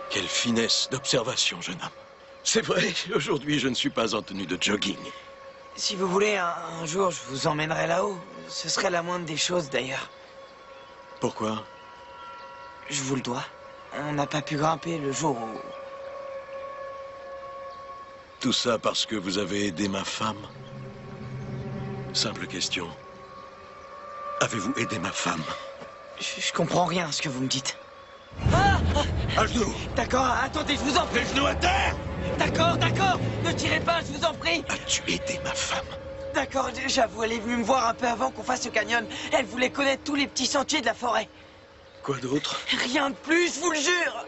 Quelle finesse d'observation, jeune homme. C'est vrai, aujourd'hui, je ne suis pas en tenue de jogging. Si vous voulez, un jour, je vous emmènerai là-haut. Ce serait la moindre des choses, d'ailleurs. Pourquoi? Je vous le dois. On n'a pas pu grimper le jour où... Tout ça parce que vous avez aidé ma femme? Simple question. Avez-vous aidé ma femme? Je comprends rien à ce que vous me dites. À genoux! D'accord, attendez, je vous en prie. Les genoux à terre! D'accord, ne tirez pas, je vous en prie. As-tu aidé ma femme? D'accord, j'avoue, elle est venue me voir un peu avant qu'on fasse ce canyon. Elle voulait connaître tous les petits sentiers de la forêt. Quoi d'autre? Rien de plus, je vous le jure.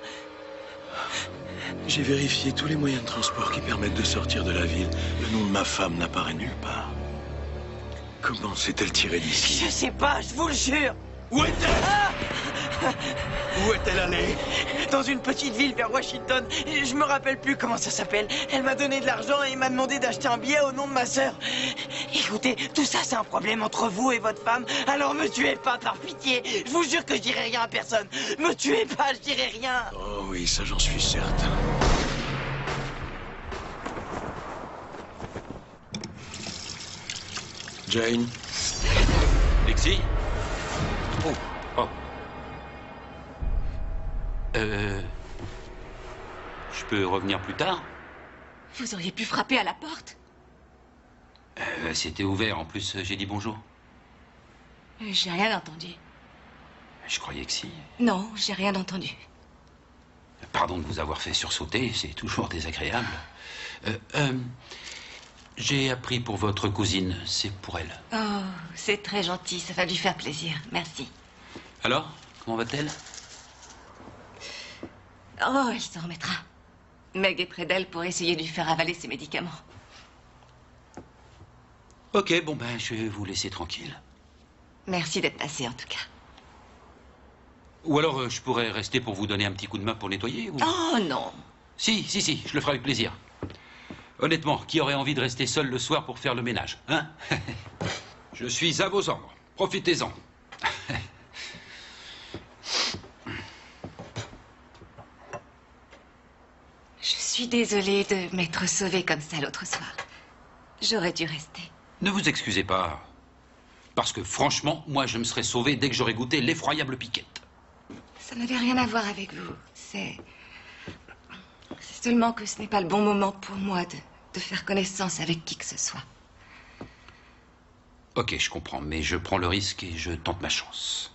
J'ai vérifié tous les moyens de transport qui permettent de sortir de la ville. Le nom de ma femme n'apparaît nulle part. Comment s'est-elle tirée d'ici? Je sais pas, je vous le jure. Où est-elle? Où est-elle allée? Dans une petite ville vers Washington. Je me rappelle plus comment ça s'appelle. Elle m'a donné de l'argent et m'a demandé d'acheter un billet au nom de ma sœur. Écoutez, tout ça c'est un problème entre vous et votre femme. Alors me tuez pas par pitié. Je vous jure que je dirai rien à personne. Me tuez pas, je dirai rien. Oh oui, ça j'en suis certain. Jane? Lexi? Oh. Je peux revenir plus tard? Vous auriez pu frapper à la porte? C'était ouvert, en plus j'ai dit bonjour. J'ai rien entendu. Je croyais que si. Non, j'ai rien entendu. Pardon de vous avoir fait sursauter, c'est toujours désagréable. J'ai appris pour votre cousine. C'est pour elle. Oh, c'est très gentil. Ça va lui faire plaisir. Merci. Alors, comment va-t-elle? Oh, elle s'en remettra. Meg est près d'elle pour essayer de lui faire avaler ses médicaments. Ok, bon ben, je vais vous laisser tranquille. Merci d'être passé, en tout cas. Ou alors, je pourrais rester pour vous donner un petit coup de main pour nettoyer ou... Oh, non. Si, je le ferai avec plaisir. Honnêtement, qui aurait envie de rester seul le soir pour faire le ménage, hein? Je suis à vos ordres. Profitez-en. Je suis désolée de m'être sauvée comme ça l'autre soir. J'aurais dû rester. Ne vous excusez pas. Parce que franchement, moi, je me serais sauvé dès que j'aurais goûté l'effroyable piquette. Ça n'avait rien à voir avec vous. C'est seulement que ce n'est pas le bon moment pour moi de faire connaissance avec qui que ce soit. Ok, je comprends, mais je prends le risque et je tente ma chance.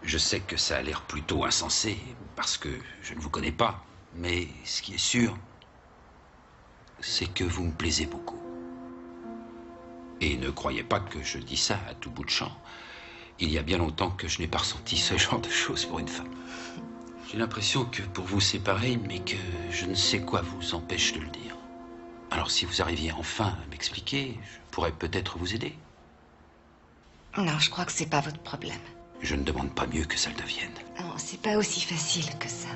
Je sais que ça a l'air plutôt insensé, parce que je ne vous connais pas, mais ce qui est sûr, c'est que vous me plaisez beaucoup. Et ne croyez pas que je dis ça à tout bout de champ. Il y a bien longtemps que je n'ai pas ressenti ce genre de choses pour une femme. J'ai l'impression que pour vous c'est pareil, mais que je ne sais quoi vous empêche de le dire. Alors si vous arriviez enfin à m'expliquer, je pourrais peut-être vous aider. Non, je crois que c'est pas votre problème. Je ne demande pas mieux que ça le devienne. Non, c'est pas aussi facile que ça.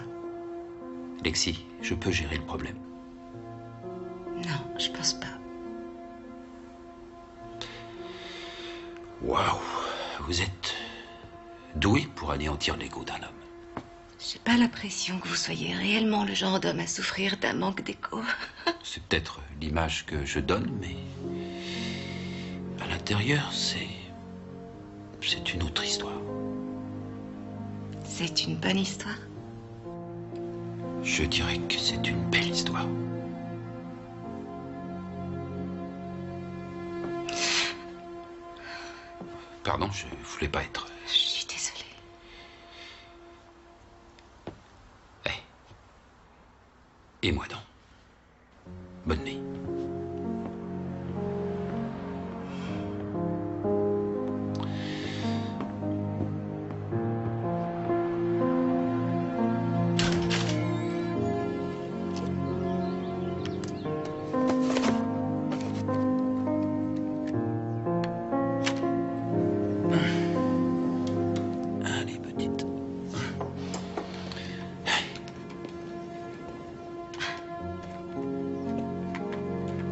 Lexi, je peux gérer le problème. Non, je pense pas. Waouh, vous êtes doué pour anéantir l'ego d'un homme. J'ai pas l'impression que vous soyez réellement le genre d'homme à souffrir d'un manque d'écho. C'est peut-être l'image que je donne, mais à l'intérieur, c'est une autre histoire. C'est une bonne histoire? Je dirais que c'est une belle histoire. Pardon, je voulais pas être... Je suis désolée. Et moi donc. Bonne nuit.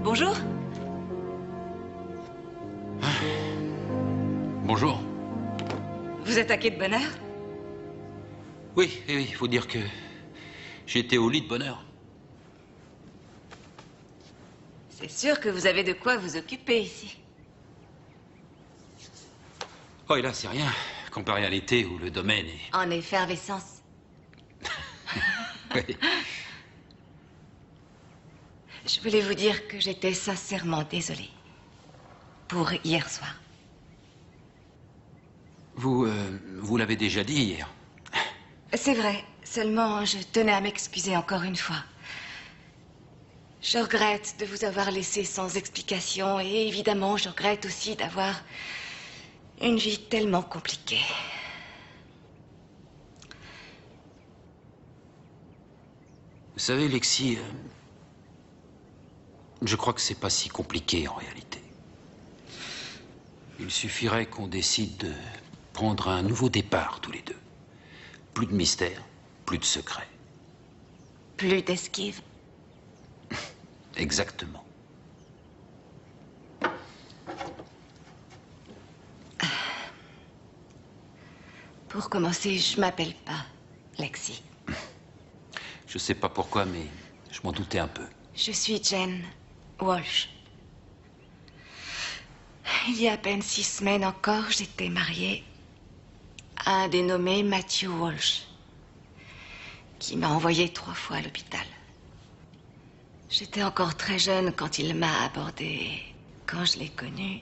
Bonjour. Bonjour. Vous attaquez de bonne heure? Oui, il faut dire que j'étais au lit de bonne heure. C'est sûr que vous avez de quoi vous occuper ici. Oh, et là, c'est rien, comparé à l'été où le domaine est... En effervescence. Oui. Je voulais vous dire que j'étais sincèrement désolée pour hier soir. Vous l'avez déjà dit hier. C'est vrai, seulement je tenais à m'excuser encore une fois. Je regrette de vous avoir laissé sans explication et évidemment, je regrette aussi d'avoir une vie tellement compliquée. Vous savez, Lexi, je crois que c'est pas si compliqué en réalité. Il suffirait qu'on décide de prendre un nouveau départ tous les deux. Plus de mystère, plus de secret. Plus d'esquive. Exactement. Pour commencer, je m'appelle pas Lexi. Je sais pas pourquoi, mais je m'en doutais un peu. Je suis Jen Walsh. Il y a à peine 6 semaines encore, j'étais mariée à un dénommé Matthew Walsh, qui m'a envoyée 3 fois à l'hôpital. J'étais encore très jeune quand il m'a abordée. Quand je l'ai connu,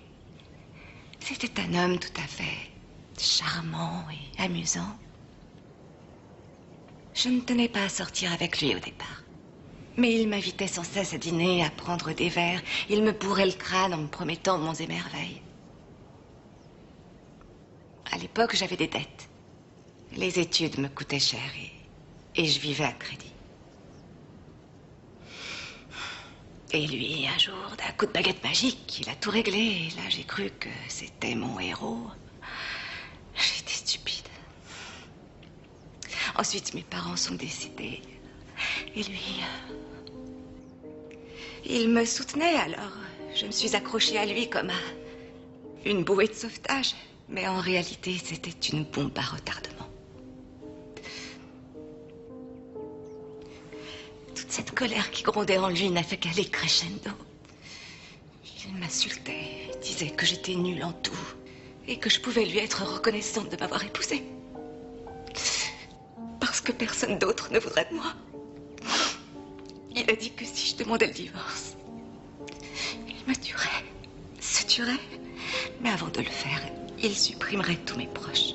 c'était un homme tout à fait charmant et amusant. Je ne tenais pas à sortir avec lui au départ. Mais il m'invitait sans cesse à dîner, à prendre des verres. Il me bourrait le crâne en me promettant monts et merveilles. À l'époque, j'avais des dettes. Les études me coûtaient cher et je vivais à crédit. Et lui, un jour, d'un coup de baguette magique, il a tout réglé. Et là, j'ai cru que c'était mon héros. J'étais stupide. Ensuite, mes parents sont décédés. Et lui, il me soutenait, alors je me suis accrochée à lui comme à une bouée de sauvetage. Mais en réalité, c'était une bombe à retardement. Toute cette colère qui grondait en lui n'a fait qu'aller crescendo. Il m'insultait, disait que j'étais nulle en tout et que je pouvais lui être reconnaissante de m'avoir épousée. Parce que personne d'autre ne voudrait de moi. Il a dit que si je demandais le divorce, il me tuerait, se tuerait. Mais avant de le faire, il supprimerait tous mes proches.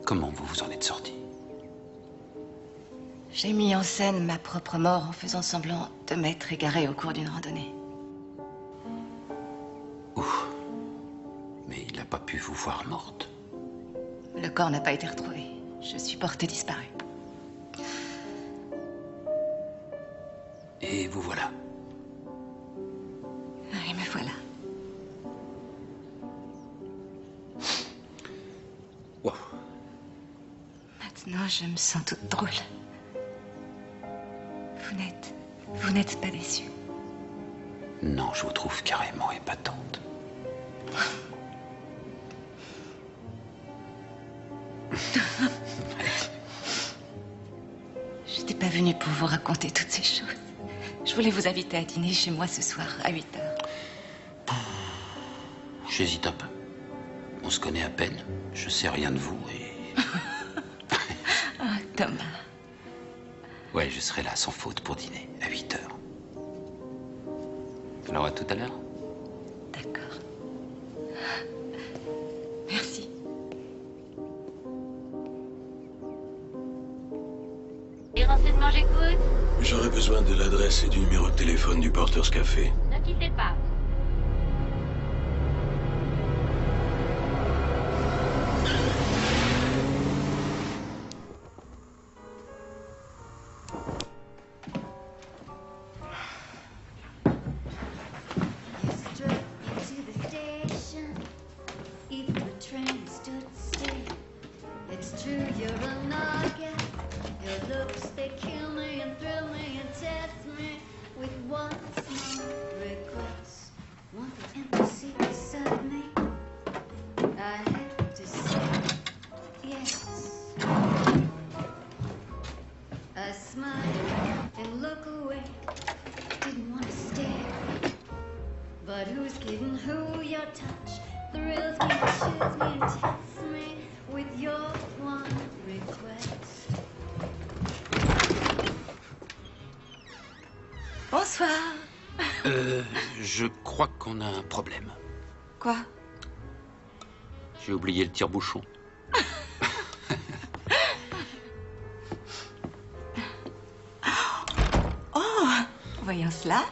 Comment vous vous en êtes sorti? J'ai mis en scène ma propre mort en faisant semblant de m'être égarée au cours d'une randonnée. Mais il n'a pas pu vous voir morte. Le corps n'a pas été retrouvé. Je suis portée disparue. Et vous voilà. Oui, me voilà. Wow. Maintenant, je me sens toute drôle. Vous n'êtes pas déçu? Non, je vous trouve carrément épatante. Je n'étais pas venue pour vous raconter toutes ces choses. Je voulais vous inviter à dîner chez moi ce soir à 8h. J'hésite un peu. On se connaît à peine. Je sais rien de vous et... Oh, Thomas. Ouais, je serai là sans faute pour dîner à 8h. Alors à tout à l'heure. D'accord. Merci. Les renseignements, j'écoute. J'aurais besoin de l'adresse et du numéro de téléphone du Porter's Café. Ne quittez pas. Bonsoir. Je crois qu'on a un problème. Quoi? J'ai oublié le tire-bouchon. Oh, voyons cela.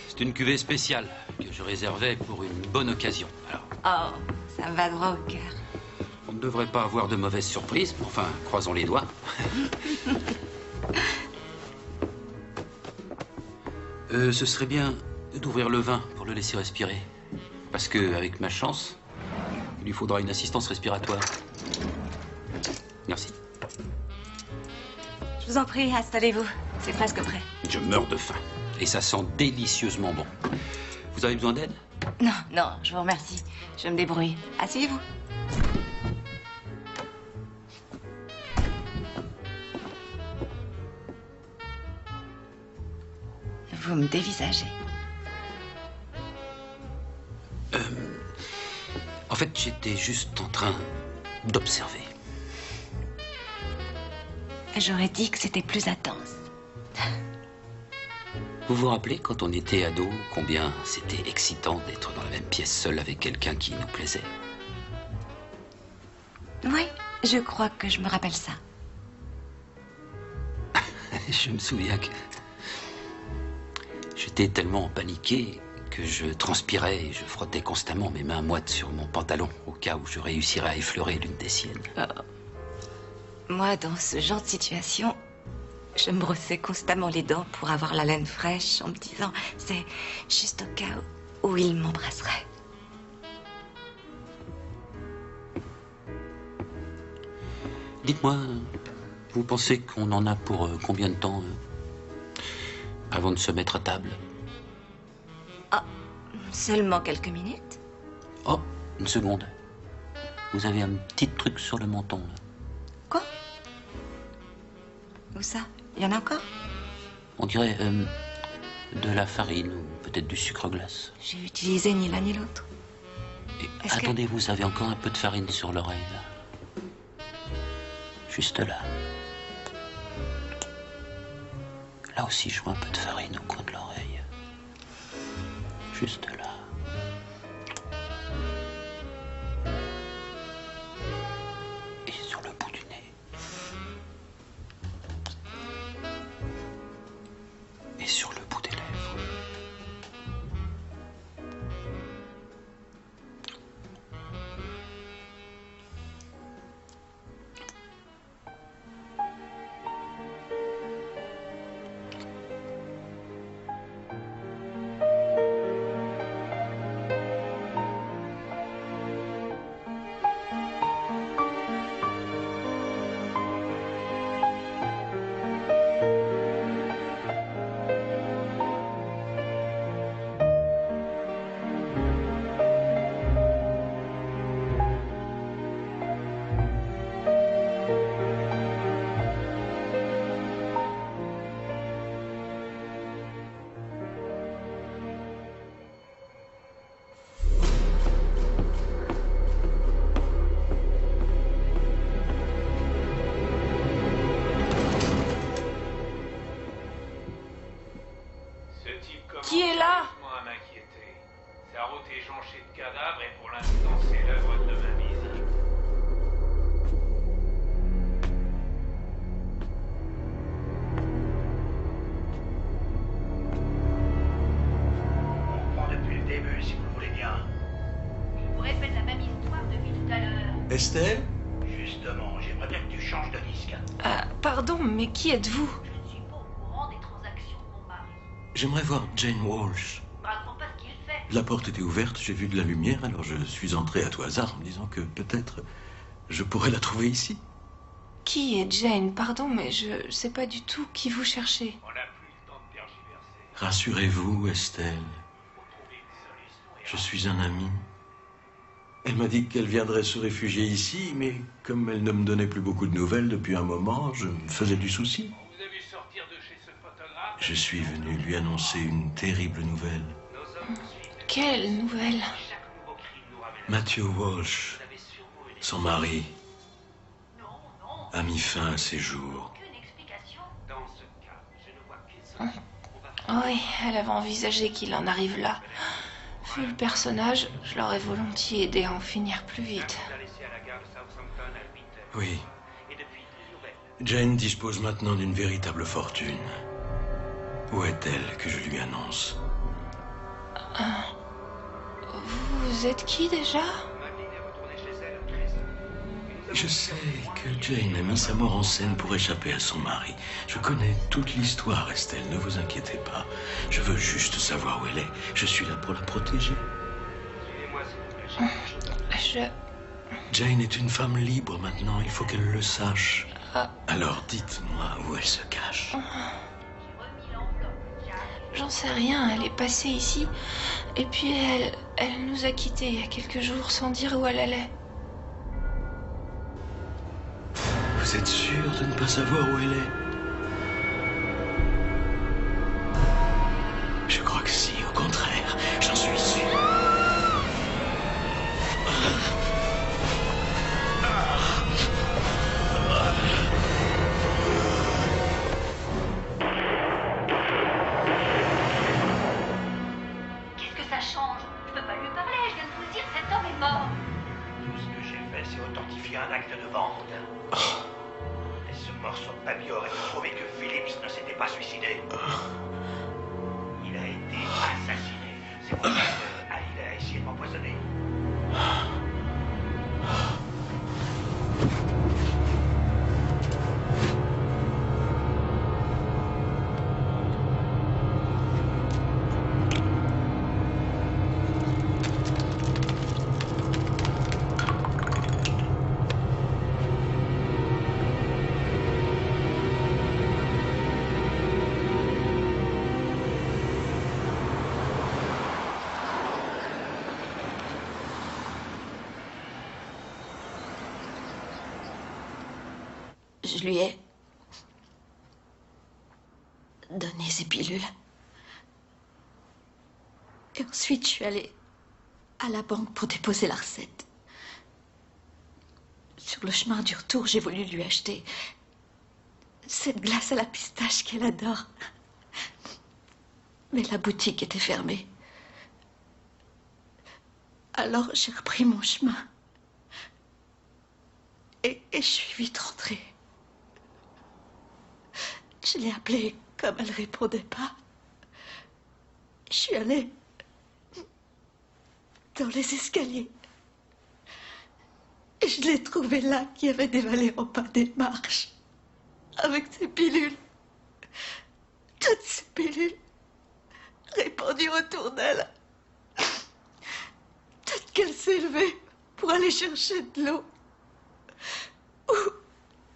C'est une cuvée spéciale que je réservais pour une bonne occasion. Alors, Oh, ça me va droit au cœur. on ne devrait pas avoir de mauvaises surprises. Enfin, croisons les doigts. Ce serait bien d'ouvrir le vin pour le laisser respirer. Parce que, avec ma chance, il lui faudra une assistance respiratoire. Merci. Je vous en prie, installez-vous. C'est presque prêt. Je meurs de faim. Et ça sent délicieusement bon. Vous avez besoin d'aide? Non, non, je vous remercie. Je me débrouille. Asseyez-vous. Vous me dévisagez. fait, j'étais juste en train d'observer. J'aurais dit que c'était plus intense. Vous vous rappelez, quand on était ado, combien c'était excitant d'être dans la même pièce seul avec quelqu'un qui nous plaisait? Oui, je crois que je me rappelle ça. Je me souviens que j'étais tellement paniqué que je transpirais et je frottais constamment mes mains moites sur mon pantalon au cas où je réussirais à effleurer l'une des siennes. Moi, dans ce genre de situation, je me brossais constamment les dents pour avoir la laine fraîche en me disant c'est juste au cas où il m'embrasserait. Dites-moi, vous pensez qu'on en a pour combien de temps avant de se mettre à table? Ah, seulement quelques minutes. Oh, une seconde. Vous avez un petit truc sur le menton, là. Quoi? Où ça? Il y en a encore? On dirait de la farine ou peut-être du sucre glace. J'ai utilisé ni l'un ni l'autre. Attendez, vous avez encore un peu de farine sur l'oreille, là. Juste là. Là aussi, je vois un peu de farine au coin de l'oreille. Juste là. Et sur le bout du nez. Et sur le bout des lèvres. Qui est là? À m'inquiéter. Sa route est jonchée de cadavres et pour l'instant, c'est l'œuvre de ma mise. On reprend depuis le début, si vous le voulez bien. Il vous répète la même histoire depuis tout à l'heure. Estelle? Justement, j'aimerais bien que tu changes de disque. Pardon, mais qui êtes-vous? Je ne suis pas au courant des transactions de mon mari. J'aimerais voir Jane Walsh. Il me raconte pas ce qu'il fait. La porte était ouverte, j'ai vu de la lumière, alors je suis entré à tout hasard en me disant que peut-être je pourrais la trouver ici. Qui est Jane? Pardon, mais je sais pas du tout qui vous cherchez. On n'a plus le temps de tergiverser. Rassurez-vous, Estelle. Je suis un ami. Elle m'a dit qu'elle viendrait se réfugier ici, mais comme elle ne me donnait plus beaucoup de nouvelles depuis un moment, je me faisais du souci. Vous avez vu sortir de chez ce photographe? Je suis venu lui annoncer une terrible nouvelle. Quelle nouvelle? Matthew Walsh, son mari, a mis fin à ses jours. Oui, elle avait envisagé qu'il en arrive là. Vu le personnage, je l'aurais volontiers aidé à en finir plus vite. Oui. Jane dispose maintenant d'une véritable fortune. Où est-elle que je lui annonce? Vous êtes qui déjà? Je sais que Jane a mis sa mort en scène pour échapper à son mari. Je connais toute l'histoire, Estelle, ne vous inquiétez pas. Je veux juste savoir où elle est. Je suis là pour la protéger. Jane est une femme libre maintenant, il faut qu'elle le sache. Alors dites-moi où elle se cache. J'en sais rien, elle est passée ici. Et puis elle nous a quittés il y a quelques jours sans dire où elle allait. Vous êtes sûr de ne pas savoir où elle est? Je crois que si, au contraire, j'en suis sûr. pas suicidé. Il a été assassiné. C'est pour ça qu'Ali a essayé de m'empoisonner. Je lui ai donné ces pilules. Et ensuite, je suis allée à la banque pour déposer la recette. Sur le chemin du retour, j'ai voulu lui acheter cette glace à la pistache qu'elle adore. Mais la boutique était fermée. Alors, j'ai repris mon chemin. Et je suis vite rentrée. Je l'ai appelée, comme elle ne répondait pas. Je suis allée dans les escaliers. Et je l'ai trouvée là, qui avait dévalé en bas des marches, avec ses pilules. Toutes ces pilules répandues autour d'elle. Peut-être qu'elle s'est levée pour aller chercher de l'eau.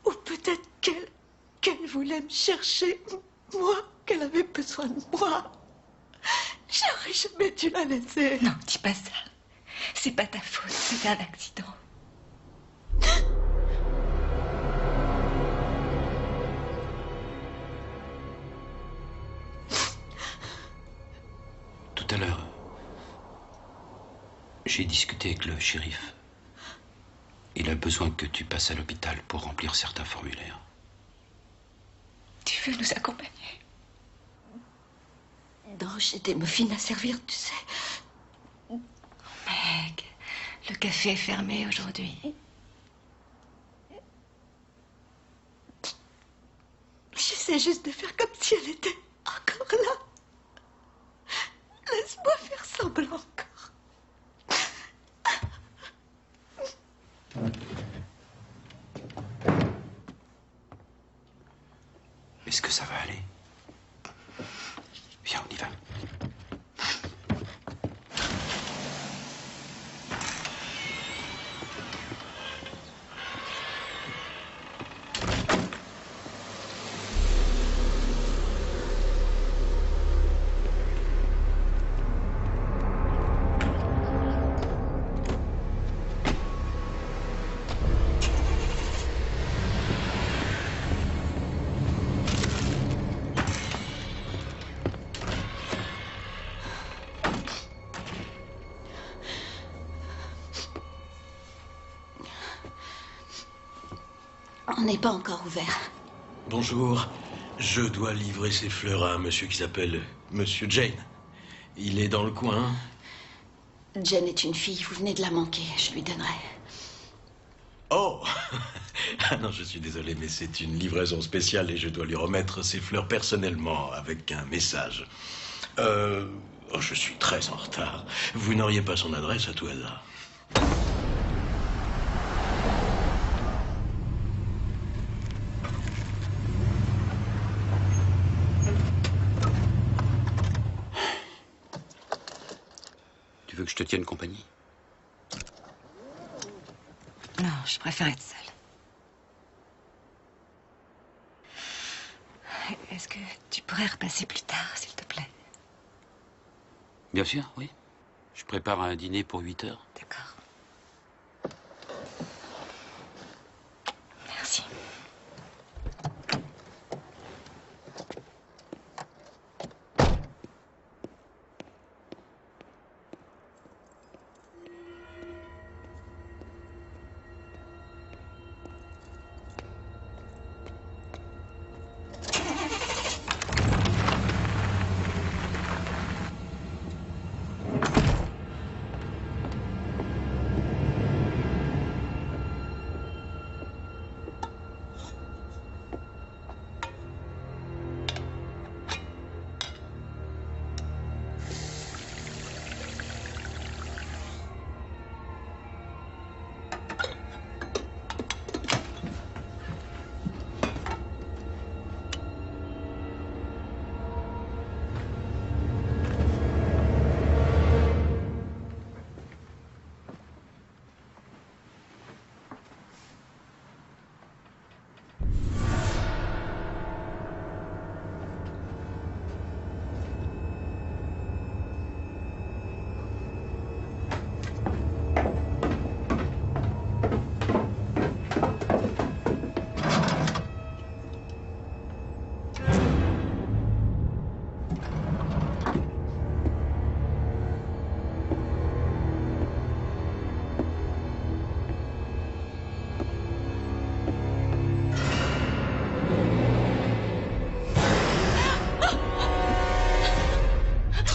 Ou peut-être qu'elle voulait me chercher, moi, qu'elle avait besoin de moi. J'aurais jamais dû la laisser. Non, dis pas ça. C'est pas ta faute, c'est un accident. Tout à l'heure, j'ai discuté avec le shérif. Il a besoin que tu passes à l'hôpital pour remplir certains formulaires. Tu veux nous accompagner? Non, j'ai des muffins à servir, tu sais. Meg, le café est fermé aujourd'hui. J'essaie juste de faire comme si elle était encore là. Laisse-moi faire semblant encore. Est-ce que ça va aller? Viens, on y va. On n'est pas encore ouvert. Bonjour. Je dois livrer ces fleurs à un monsieur qui s'appelle Monsieur Jane. Il est dans le coin. Jane est une fille, vous venez de la manquer, je lui donnerai. Oh ah non, je suis désolé, mais c'est une livraison spéciale et je dois lui remettre ses fleurs personnellement avec un message. Oh, je suis très en retard. Vous n'auriez pas son adresse à tout hasard? Tu veux que je te tienne compagnie? Non, je préfère être seule. Est-ce que tu pourrais repasser plus tard, s'il te plaît? Bien sûr, oui. Je prépare un dîner pour 8 heures. D'accord. Merci.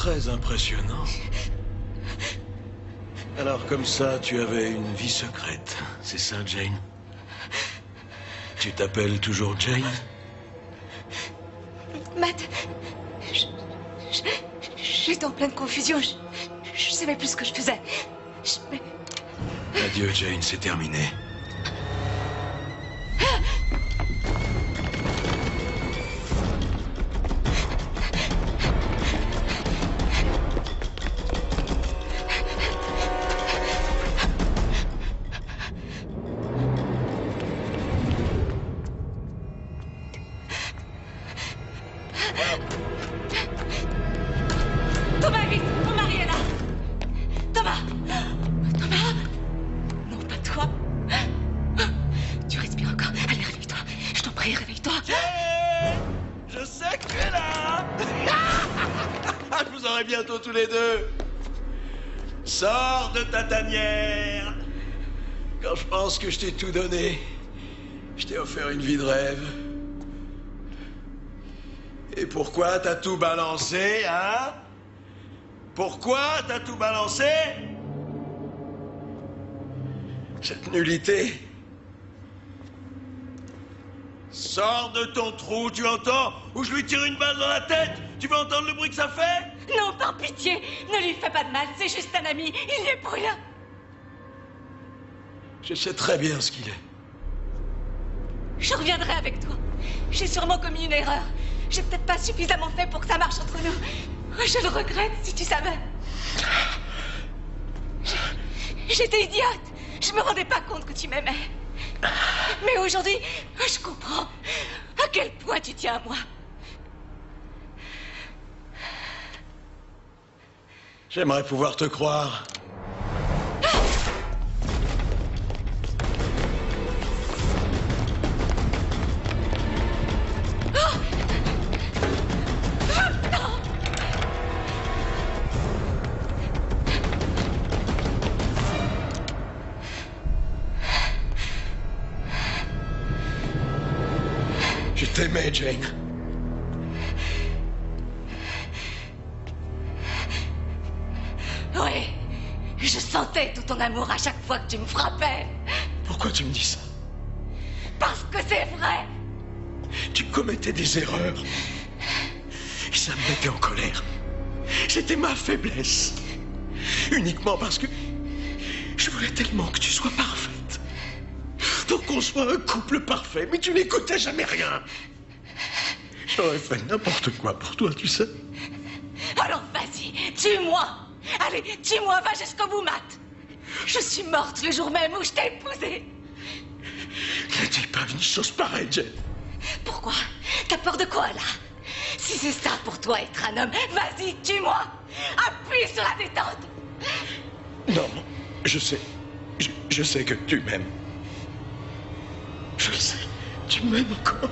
très impressionnant. Alors comme ça, tu avais une vie secrète, c'est ça, Jane? Tu t'appelles toujours Jane? Matt, j'étais en pleine confusion. Je savais plus ce que je faisais. Adieu, Jane, c'est terminé. Thomas, vite, mon mari est là. Thomas. Thomas. Non, pas toi. Tu respires encore. Allez, réveille-toi. Je t'en prie, réveille-toi. Je sais que tu es là. Je vous aurai bientôt tous les deux. Sors de ta tanière. Quand je pense que je t'ai tout donné, je t'ai offert une vie de rêve. Et pourquoi t'as tout balancé, hein? Pourquoi t'as tout balancé? Cette nullité. Sors de ton trou, tu entends? Ou je lui tire une balle dans la tête? Tu veux entendre le bruit que ça fait? Non, par pitié, ne lui fais pas de mal, c'est juste un ami, il n'y est pour rien. Je sais très bien ce qu'il est. Je reviendrai avec toi. J'ai sûrement commis une erreur. J'ai peut-être pas suffisamment fait pour que ça marche entre nous. Je le regrette, si tu savais. J'étais idiote. Je me rendais pas compte que tu m'aimais. Mais aujourd'hui, je comprends à quel point tu tiens à moi. J'aimerais pouvoir te croire. Je t'aimais, Jane. Oui, je sentais tout ton amour à chaque fois que tu me frappais. Pourquoi tu me dis ça? Parce que c'est vrai. Tu commettais des erreurs. Et ça me mettait en colère. C'était ma faiblesse. Uniquement parce que je voulais tellement que tu sois parfaite. Pour qu'on soit un couple parfait. Mais tu n'écoutais jamais rien. J'aurais fait n'importe quoi pour toi, tu sais. Alors vas-y, tue-moi. Allez, tue-moi, va jusqu'au bout, Matt. Je suis morte le jour même où je t'ai épousée. Ne dis pas une chose pareille, Jane. Pourquoi? T'as peur de quoi, là? Si c'est ça pour toi, être un homme, vas-y, tue-moi. Appuie sur la détente. Non, je sais. Je sais que tu m'aimes. Je le sais. Tu m'aimes encore.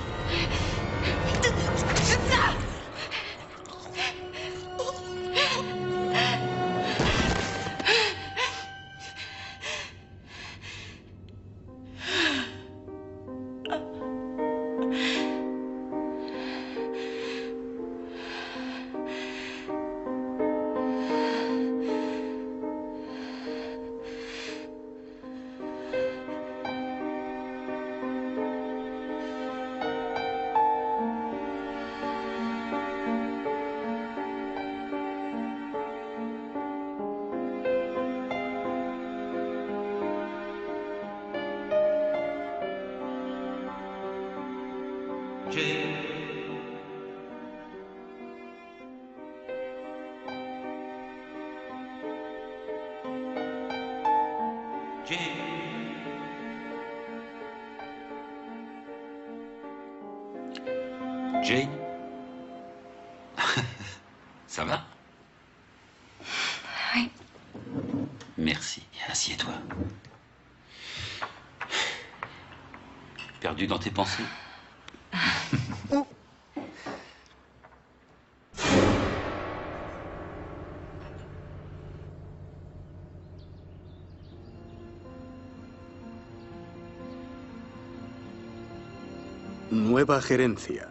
Jane? Ça va? Oui. Merci. Assieds-toi. Perdu dans tes pensées? Nueva gerencia.